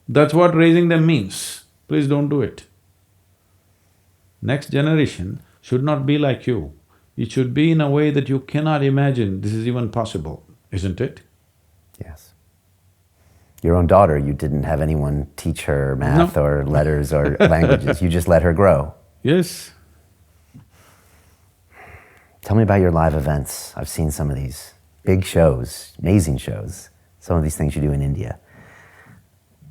That's what raising them means. Please don't do it. Next generation should not be like you. It should be in a way that you cannot imagine this is even possible, isn't it? Yes. Your own daughter, you didn't have anyone teach her math or letters or languages, you just let her grow. Yes. Tell me about your live events. I've seen some of these big shows, amazing shows, some of these things you do in India.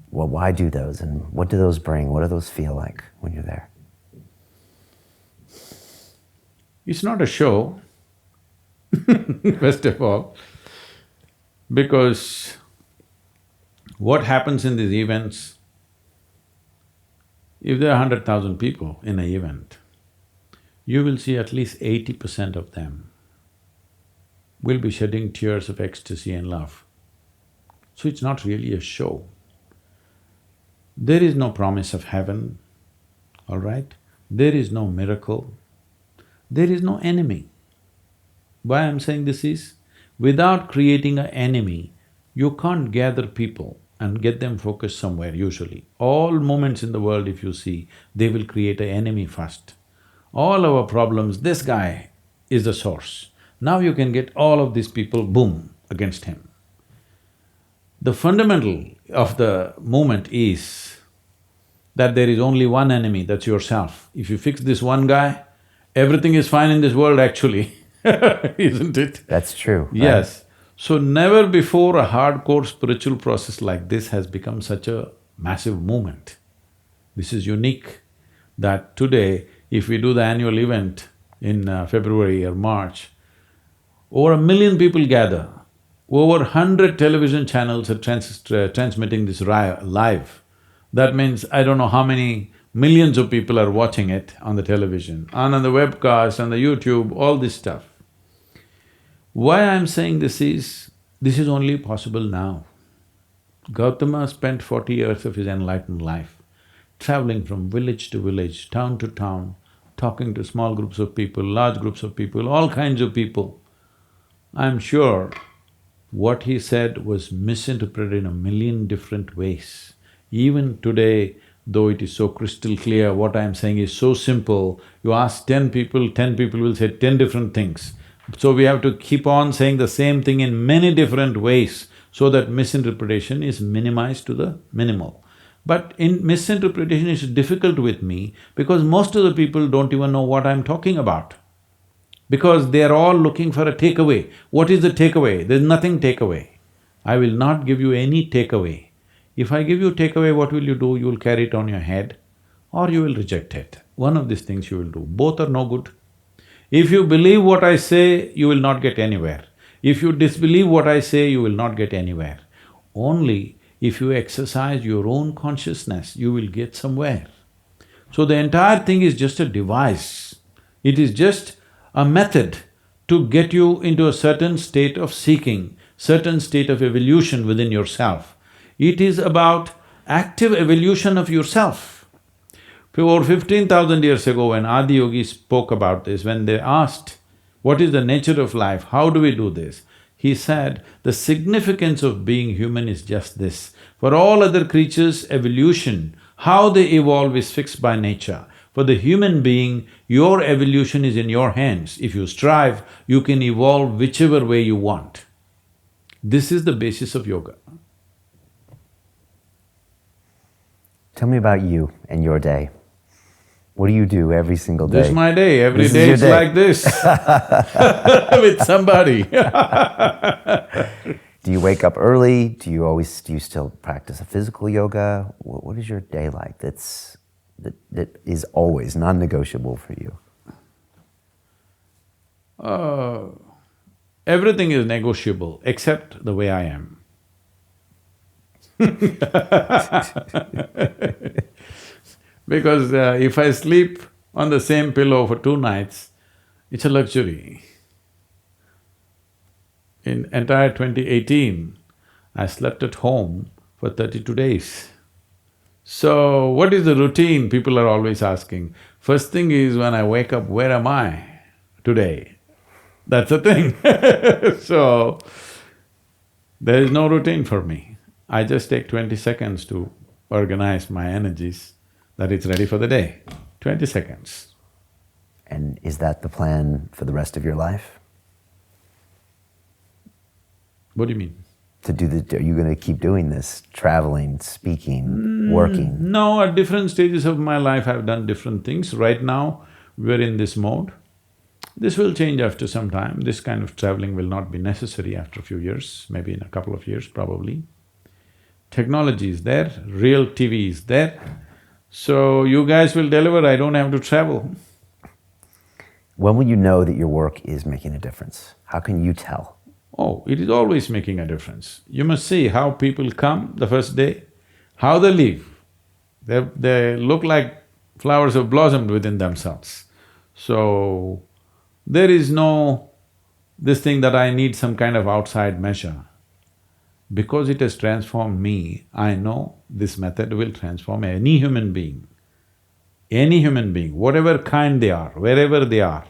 Well, why do those and what do those bring? What do those feel like when you're there? It's not a show, first of all, because what happens in these events, if there are 100,000 people in an event, you will see at least 80% of them will be shedding tears of ecstasy and love. So it's not really a show. There is no promise of heaven, all right? There is no miracle. There is no enemy. Why I'm saying this is, without creating an enemy, you can't gather people and get them focused somewhere usually. All movements in the world if you see, they will create an enemy first. All our problems, this guy is the source. Now you can get all of these people, boom, against him. The fundamental of the movement is that there is only one enemy, that's yourself. If you fix this one guy, everything is fine in this world actually, isn't it? That's true. Yes. So never before a hardcore spiritual process like this has become such a massive movement. This is unique, that today if we do the annual event in February or March, over 1 million people gather, over 100 television channels are transmitting this live. That means I don't know how many millions of people are watching it on the television, and on the webcast, on the YouTube, all this stuff. Why I'm saying this is only possible now. Gautama spent 40 years of his enlightened life traveling from village to village, town to town, talking to small groups of people, large groups of people, all kinds of people. I'm sure what he said was misinterpreted in 1 million different ways. Even today, though it is so crystal clear, what I'm saying is so simple, you ask 10 people, 10 people will say 10 different things. So we have to keep on saying the same thing in many different ways so that misinterpretation is minimized to the minimal. But in misinterpretation is difficult with me because most of the people don't even know what I'm talking about. Because they're all looking for a takeaway. What is the takeaway? There's nothing takeaway. I will not give you any takeaway. If I give you takeaway, what will you do? You will carry it on your head or you will reject it. One of these things you will do. Both are no good. If you believe what I say, you will not get anywhere. If you disbelieve what I say, you will not get anywhere. Only if you exercise your own consciousness, you will get somewhere. So the entire thing is just a device. It is just a method to get you into a certain state of seeking, certain state of evolution within yourself. It is about active evolution of yourself. Over 15,000 years ago when Adi Yogi spoke about this, when they asked, what is the nature of life, how do we do this? He said, the significance of being human is just this. For all other creatures, evolution, how they evolve is fixed by nature. For the human being, your evolution is in your hands. If you strive, you can evolve whichever way you want. This is the basis of yoga. Tell me about you and your day. What do you do every single day? This is my day. Every This is day your it's day. like this with somebody. Do you wake up early? Do you still practice a physical yoga? What is your day like that is always non-negotiable for you? Everything is negotiable except the way I am. Because if I sleep on the same pillow for 2 nights, it's a luxury. In entire 2018, I slept at home for 32 days. So, what is the routine? People are always asking. First thing is when I wake up, where am I today? That's the thing. So, there is no routine for me. I just take 20 seconds to organize my energies that it's ready for the day. 20 seconds. And is that the plan for the rest of your life? What do you mean? Are you gonna keep doing this, traveling, speaking, working? No, at different stages of my life I've done different things. Right now, we're in this mode. This will change after some time. This kind of traveling will not be necessary after a few years, maybe in a couple of years probably. Technology is there, real TV is there. So you guys will deliver, I don't have to travel. When will you know that your work is making a difference? How can you tell? Oh, it is always making a difference. You must see how people come the first day, how they leave. They look like flowers have blossomed within themselves. So, there is no this thing that I need some kind of outside measure. Because it has transformed me, I know this method will transform any human being. Any human being, whatever kind they are, wherever they are,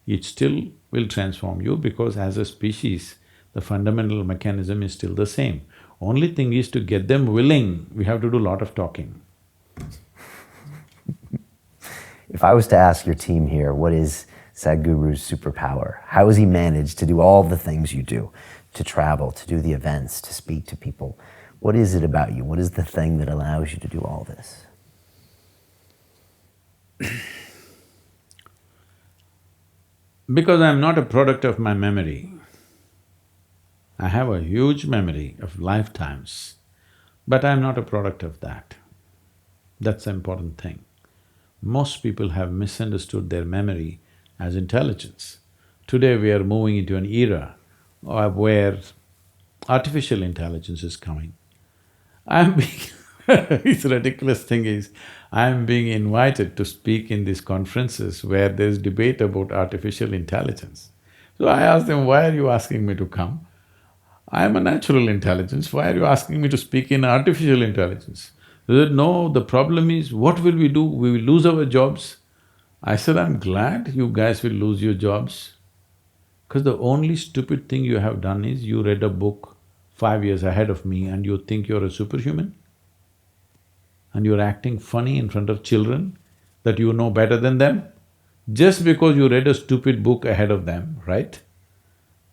it still will transform you because as a species, the fundamental mechanism is still the same. Only thing is to get them willing, we have to do a lot of talking. If I was to ask your team here, what is Sadhguru's superpower? How has he managed to do all the things you do? To travel, to do the events, to speak to people. What is it about you? What is the thing that allows you to do all this? Because I'm not a product of my memory. I have a huge memory of lifetimes, but I'm not a product of that. That's the important thing. Most people have misunderstood their memory as intelligence. Today we are moving into an era where artificial intelligence is coming. I'm being it's ridiculous thing is, I'm being invited to speak in these conferences where there's debate about artificial intelligence. So I asked them, why are you asking me to come? I'm a natural intelligence, why are you asking me to speak in artificial intelligence? They said, no, the problem is, what will we do? We will lose our jobs. I said, I'm glad you guys will lose your jobs. Because the only stupid thing you have done is you read a book 5 years ahead of me and you think you're a superhuman? And you're acting funny in front of children that you know better than them? Just because you read a stupid book ahead of them, right?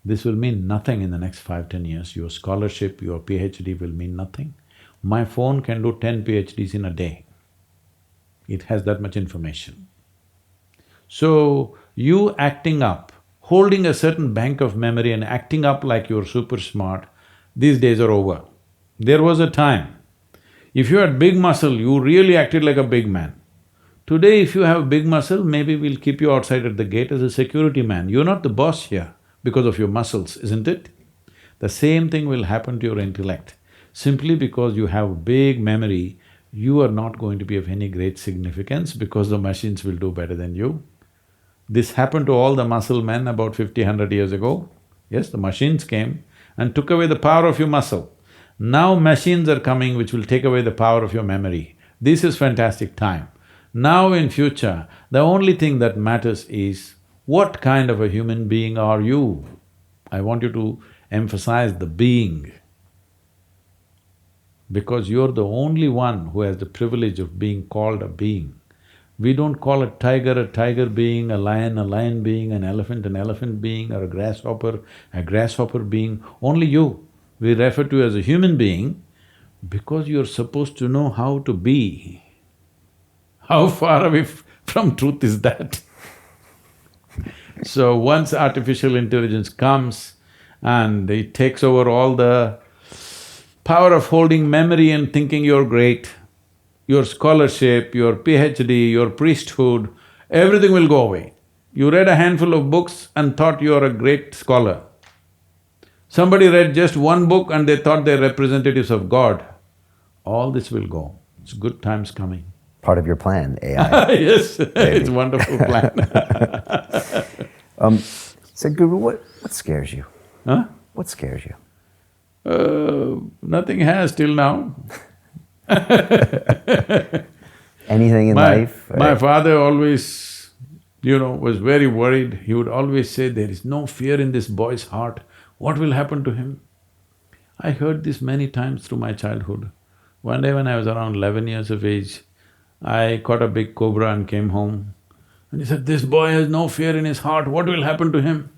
This will mean nothing in the next 5, 10 years. Your scholarship, your PhD will mean nothing. My phone can do 10 PhDs in a day. It has that much information. So, you acting up, holding a certain bank of memory and acting up like you're super smart, these days are over. There was a time, if you had big muscle, you really acted like a big man. Today, if you have big muscle, maybe we'll keep you outside at the gate as a security man. You're not the boss here because of your muscles, isn't it? The same thing will happen to your intellect. Simply because you have big memory, you are not going to be of any great significance because the machines will do better than you. This happened to all the muscle men about 50, 100 years ago. Yes, the machines came and took away the power of your muscle. Now machines are coming which will take away the power of your memory. This is fantastic time. Now in future, the only thing that matters is, what kind of a human being are you? I want you to emphasize the being, because you're the only one who has the privilege of being called a being. We don't call a tiger being, a lion being, an elephant being, or a grasshopper being, only you. We refer to you as a human being because you're supposed to know how to be. How far away from truth is that? So once artificial intelligence comes and it takes over all the power of holding memory and thinking you're great, your scholarship, your PhD, your priesthood, everything will go away. You read a handful of books and thought you're a great scholar. Somebody read just one book and they thought they're representatives of God. All this will go. It's good times coming. Part of your plan, AI. Yes, it's a wonderful plan. Sadhguru, what scares you? Huh? What scares you? Nothing has till now. Anything in life? My father always, was very worried. He would always say, there is no fear in this boy's heart. What will happen to him? I heard this many times through my childhood. One day when I was around 11 years of age, I caught a big cobra and came home. And he said, this boy has no fear in his heart, what will happen to him?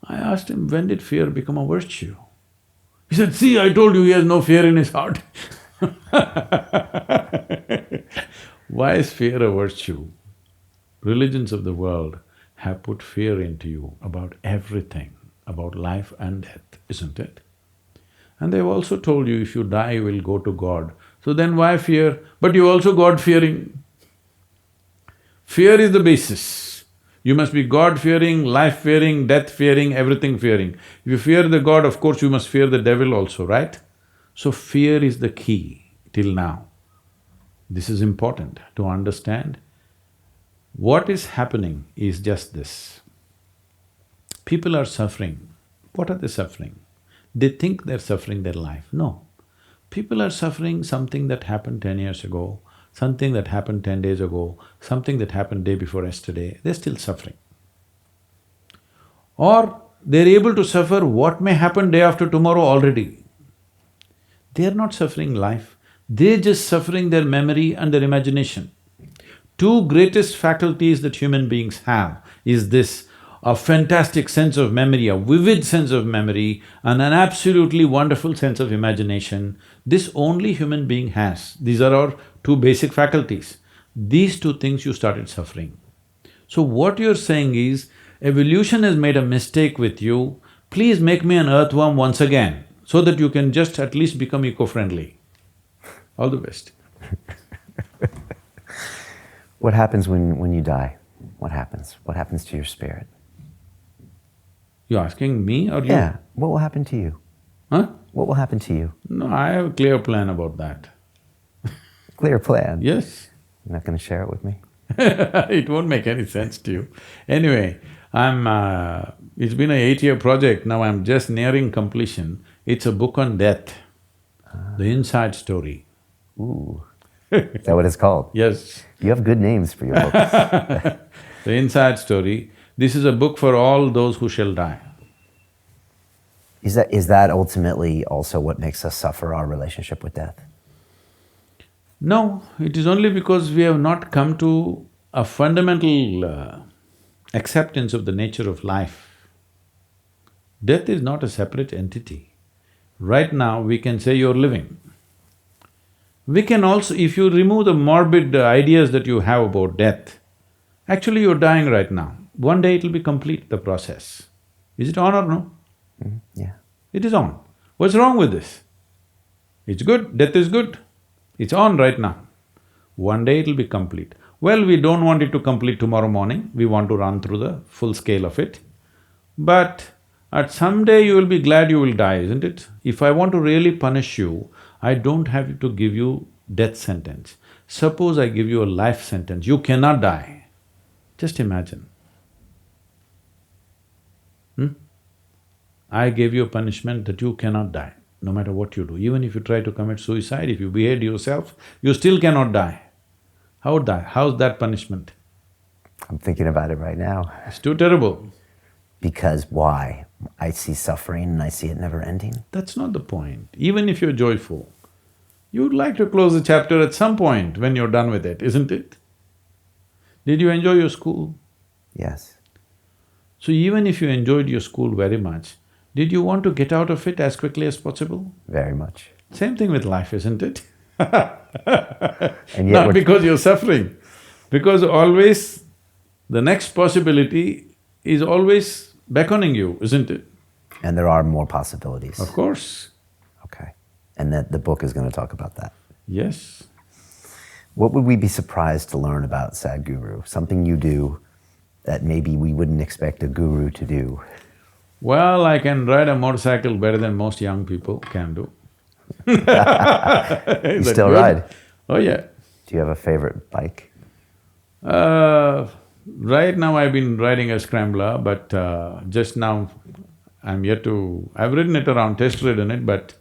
I asked him, when did fear become a virtue? He said, see, I told you he has no fear in his heart. Why is fear a virtue? Religions of the world have put fear into you about everything, about life and death, isn't it? And they've also told you if you die, you will go to God. So then why fear? But you're also God-fearing. Fear is the basis. You must be God-fearing, life-fearing, death-fearing, everything-fearing. If you fear the God, of course you must fear the devil also, right? So fear is the key till now. This is important to understand. What is happening is just this. People are suffering. What are they suffering? They think they're suffering their life. No. People are suffering something that happened 10 years ago, something that happened 10 days ago, something that happened day before yesterday, they're still suffering. Or they're able to suffer what may happen day after tomorrow already. They're not suffering life, they're just suffering their memory and their imagination. Two greatest faculties that human beings have is this, a fantastic sense of memory, a vivid sense of memory, and an absolutely wonderful sense of imagination. This only human being has. These are our two basic faculties. These two things you started suffering. So what you're saying is, evolution has made a mistake with you, please make me an earthworm once again, so that you can just at least become eco-friendly. All the best. What happens when you die? What happens? What happens to your spirit? You're asking me or you? Yeah, what will happen to you? Huh? What will happen to you? No, I have a clear plan about that. Clear plan? Yes. You're not gonna share it with me? It won't make any sense to you. Anyway, it's been an 8-year project, now I'm just nearing completion. It's a book on death, the inside story. Ooh, is that what it's called? Yes. You have good names for your books. The inside story. This is a book for all those who shall die. Is that ultimately also what makes us suffer, our relationship with death? No, it is only because we have not come to a fundamental acceptance of the nature of life. Death is not a separate entity. Right now, we can say you're living. We can also… if you remove the morbid ideas that you have about death, actually you're dying right now. One day it'll be complete, the process. Is it on or no? Yeah. It is on. What's wrong with this? It's good, death is good. It's on right now. One day it'll be complete. Well, we don't want it to complete tomorrow morning, we want to run through the full scale of it. But at some day you will be glad you will die, isn't it? If I want to really punish you, I don't have to give you death sentence. Suppose I give you a life sentence, you cannot die. Just imagine. I gave you a punishment that you cannot die, no matter what you do. Even if you try to commit suicide, if you behead yourself, you still cannot die. How would die? How's that punishment? I'm thinking about it right now. It's too terrible. Because why? I see suffering and I see it never ending. That's not the point. Even if you're joyful, you'd like to close the chapter at some point when you're done with it, isn't it? Did you enjoy your school? Yes. So even if you enjoyed your school very much, did you want to get out of it as quickly as possible? Very much. Same thing with life, isn't it? And yet Not because you're suffering, because always the next possibility is always beckoning you, isn't it? And there are more possibilities. Of course. Okay. And that the book is going to talk about that. Yes. What would we be surprised to learn about Sadhguru? Something you do that maybe we wouldn't expect a guru to do? Well, I can ride a motorcycle better than most young people can do. You still ride? Oh yeah. Do you have a favorite bike? Right now I've been riding a scrambler, but just now I'm yet to… I've ridden it around, test-ridden it, but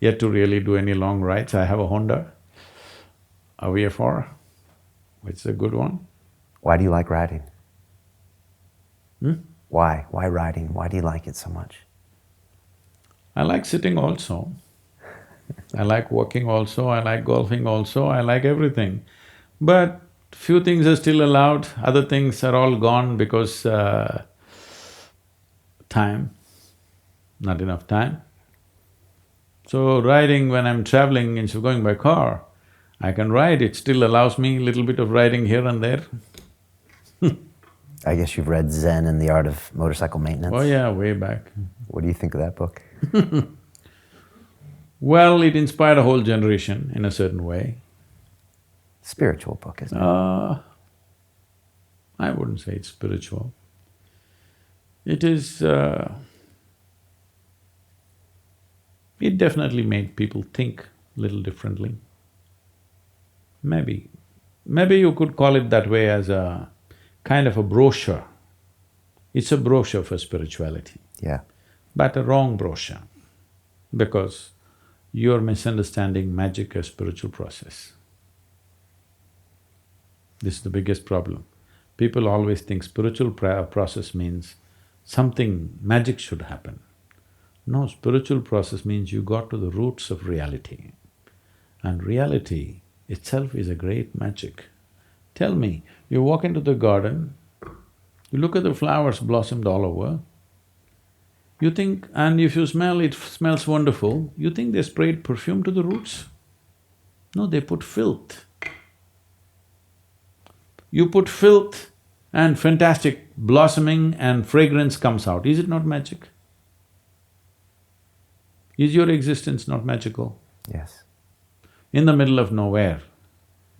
yet to really do any long rides. I have a Honda, a VF4, which is a good one. Why do you like riding? Why? Why riding? Why do you like it so much? I like sitting also. I like walking also, I like golfing also, I like everything. But few things are still allowed, other things are all gone because time, not enough time. So riding, when I'm traveling, instead of going by car, I can ride, it still allows me a little bit of riding here and there. I guess you've read Zen and the Art of Motorcycle Maintenance? Oh yeah, way back. What do you think of that book? Well, it inspired a whole generation in a certain way. Spiritual book, isn't it? I wouldn't say it's spiritual. It is… it definitely made people think a little differently. Maybe you could call it that way, as a kind of a brochure. It's a brochure for spirituality. Yeah. But a wrong brochure, because you're misunderstanding magic as spiritual process. This is the biggest problem. People always think spiritual process means something magic should happen. No, spiritual process means you got to the roots of reality. And reality itself is a great magic. Tell me, you walk into the garden, you look at the flowers blossomed all over, you think… and if you smell, it smells wonderful, you think they sprayed perfume to the roots? No, they put filth. You put filth and fantastic blossoming and fragrance comes out, is it not magic? Is your existence not magical? Yes. In the middle of nowhere,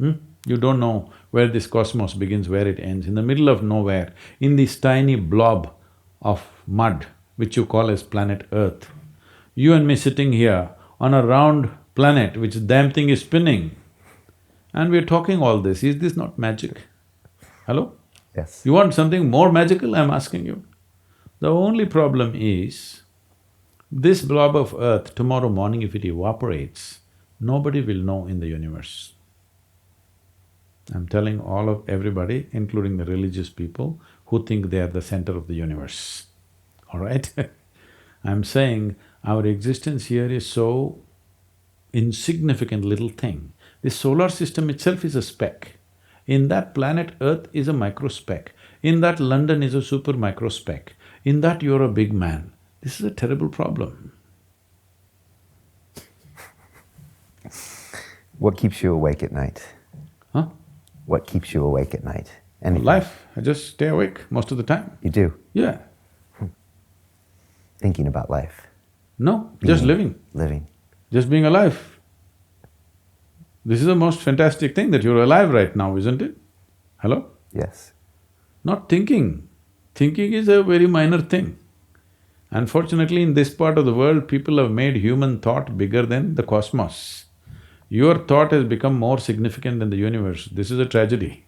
you don't know where this cosmos begins, where it ends. In the middle of nowhere, in this tiny blob of mud, which you call as planet Earth, you and me sitting here on a round planet which damn thing is spinning, and we're talking all this, is this not magic? Hello? Yes. You want something more magical, I'm asking you? The only problem is, this blob of earth, tomorrow morning if it evaporates, nobody will know in the universe. I'm telling all of everybody, including the religious people, who think they are the center of the universe, all right? I'm saying our existence here is so insignificant little thing. This solar system itself is a speck. In that planet Earth is a microspeck. In that London is a super microspeck. In that you're a big man. This is a terrible problem. What keeps you awake at night? Huh? What keeps you awake at night? Anything? Life. I just stay awake most of the time. You do? Yeah. Thinking about life. No, just living. Living. Just being alive. This is the most fantastic thing, that you're alive right now, isn't it? Hello? Yes. Not thinking. Thinking is a very minor thing. Unfortunately, in this part of the world, people have made human thought bigger than the cosmos. Your thought has become more significant than the universe. This is a tragedy.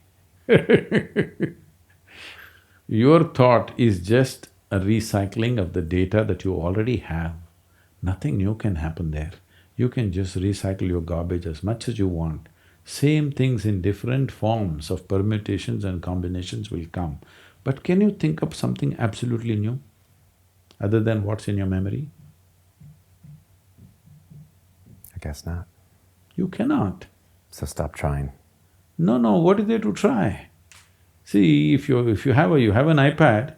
Your thought is just a recycling of the data that you already have. Nothing new can happen there. You can just recycle your garbage as much as you want. Same things in different forms of permutations and combinations will come. But can you think of something absolutely new, other than what's in your memory? I guess not. You cannot. So stop trying. No, what is there to try? See, if you have an iPad,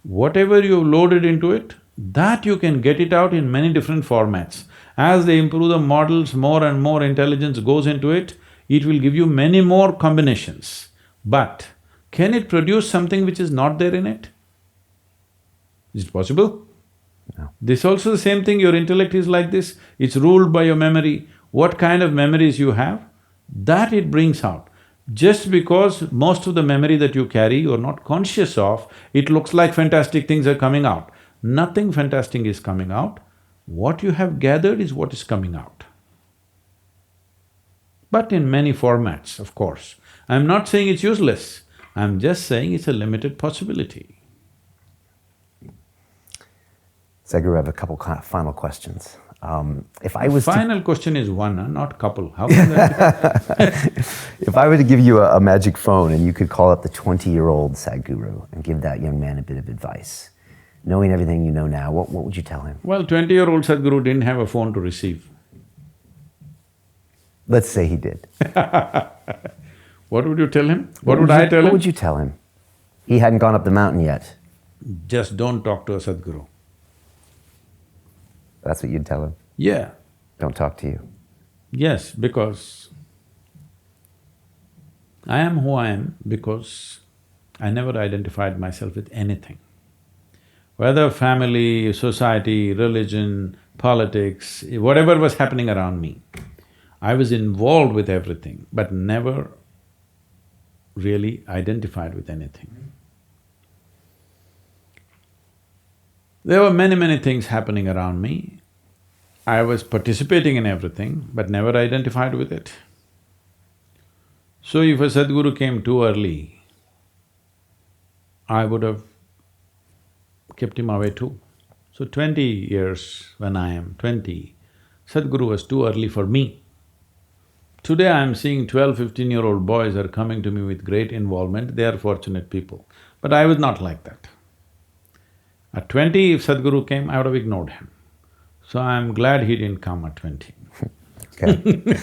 whatever you've loaded into it, that you can get it out in many different formats. As they improve the models, more and more intelligence goes into it, it will give you many more combinations. But can it produce something which is not there in it? Is it possible? No. This also the same thing, your intellect is like this, it's ruled by your memory. What kind of memories you have, that it brings out. Just because most of the memory that you carry, you're not conscious of, it looks like fantastic things are coming out. Nothing fantastic is coming out. What you have gathered is what is coming out. But in many formats, of course. I'm not saying it's useless, I'm just saying it's a limited possibility. Sadhguru, I have a couple final questions. If I was Final question is one, not couple. How can that be? If I were to give you a magic phone and you could call up the 20-year-old Sadhguru and give that young man a bit of advice, knowing everything you know now, what would you tell him? Well, 20-year-old Sadhguru didn't have a phone to receive. Let's say he did. What would you tell him? What would I tell him? What would you tell him? He hadn't gone up the mountain yet. Just don't talk to a Sadhguru. That's what you'd tell him? Yeah. Don't talk to you. Yes, because I am who I am because I never identified myself with anything. Whether family, society, religion, politics, whatever was happening around me, I was involved with everything, but never really identified with anything. There were many things happening around me. I was participating in everything, but never identified with it. So if a Sadhguru came too early, I would have kept him away too. So 20 years when I am 20, Sadhguru was too early for me. Today I am seeing 12, 15-year-old boys are coming to me with great involvement, they are fortunate people. But I was not like that. At 20, if Sadhguru came, I would have ignored him. So I'm glad he didn't come at 20. Okay.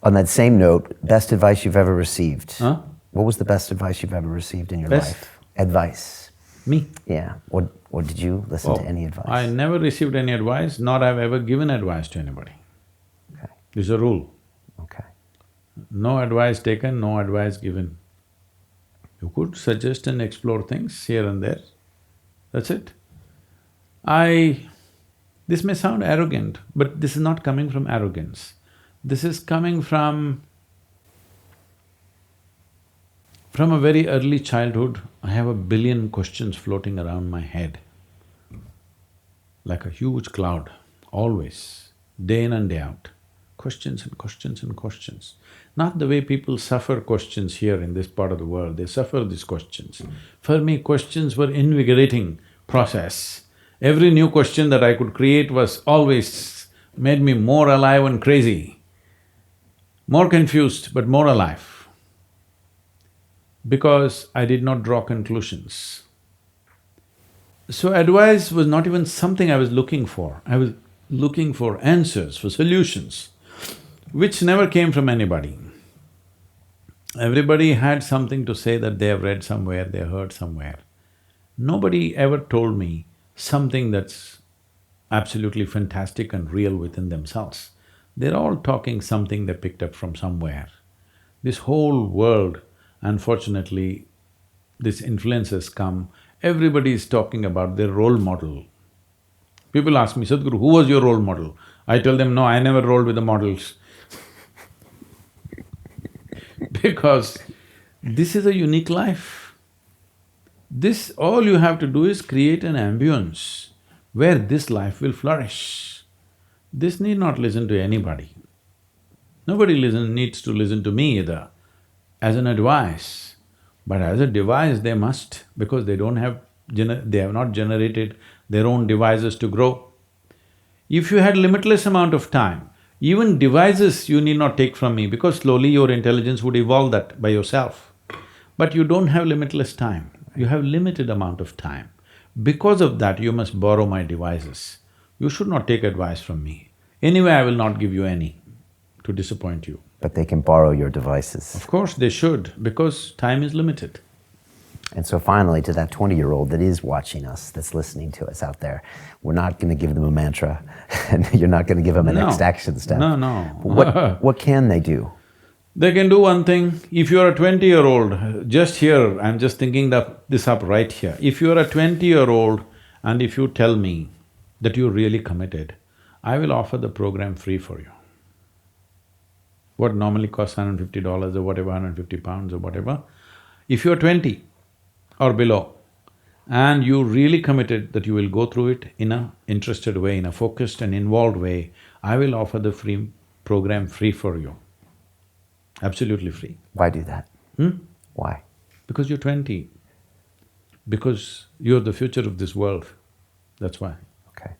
On that same note, best advice you've ever received? Huh? What was the best advice you've ever received in your Best? life? Advice. Me? Yeah. Or did you listen to any advice? I never received any advice, nor have ever given advice to anybody. Okay. This is a rule. Okay. No advice taken, no advice given. You could suggest and explore things here and there, that's it. This may sound arrogant, but this is not coming from arrogance. This is coming from a very early childhood, I have 1 billion questions floating around my head, like a huge cloud, always, day in and day out. Questions and questions and questions. Not the way people suffer questions here in this part of the world, they suffer these questions. For me, questions were invigorating process. Every new question that I could create was always made me more alive and crazy, more confused but more alive, because I did not draw conclusions. So advice was not even something I was looking for. I was looking for answers, for solutions, which never came from anybody. Everybody had something to say that they have read somewhere, they heard somewhere. Nobody ever told me something that's absolutely fantastic and real within themselves. They're all talking something they picked up from somewhere. This whole world, unfortunately, these influences come, everybody is talking about their role model. People ask me, Sadhguru, who was your role model? I tell them, no, I never rolled with the models. Because this is a unique life. This… all you have to do is create an ambience where this life will flourish. This need not listen to anybody. Nobody needs to listen to me either, as an advice. But as a device they must, because they don't have… they have not generated their own devices to grow. If you had limitless amount of time, even devices you need not take from me, because slowly your intelligence would evolve that by yourself. But you don't have limitless time, you have limited amount of time. Because of that, you must borrow my devices. You should not take advice from me. Anyway, I will not give you any to disappoint you. But they can borrow your devices. Of course they should, because time is limited. And so finally, to that 20-year-old that is watching us, that's listening to us out there, we're not going to give them a mantra, and you're not going to give them a next action step. No, no. What can they do? They can do one thing. If you're a 20-year-old, just here, I'm just thinking this up right here. If you're a 20-year-old and if you tell me that you're really committed, I will offer the program free for you. What normally costs $150 or whatever, £150 or whatever. If you're 20 or below and you really committed that you will go through it in a interested way, in a focused and involved way, I will offer the free program free for you. Absolutely free. Why do that? Why? Because you're 20. Because you're the future of this world, that's why. Okay.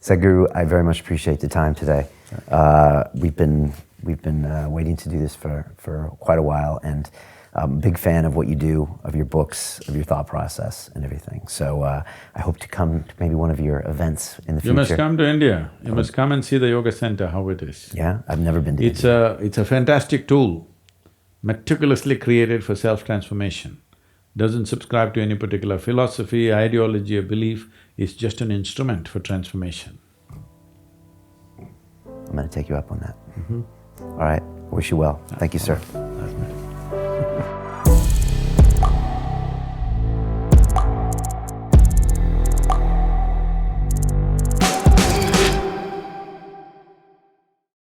Sadhguru, I very much appreciate the time today. We've been waiting to do this for quite a while, and I'm a big fan of what you do, of your books, of your thought process and everything. So I hope to come to maybe one of your events in the future. You must come to India. You must come and see the yoga center, how it is. Yeah? I've never been to India. It's a fantastic tool, meticulously created for self-transformation. Doesn't subscribe to any particular philosophy, ideology or belief, it's just an instrument for transformation. I'm going to take you up on that. All right. Wish you well. Thank you, sir. That's nice.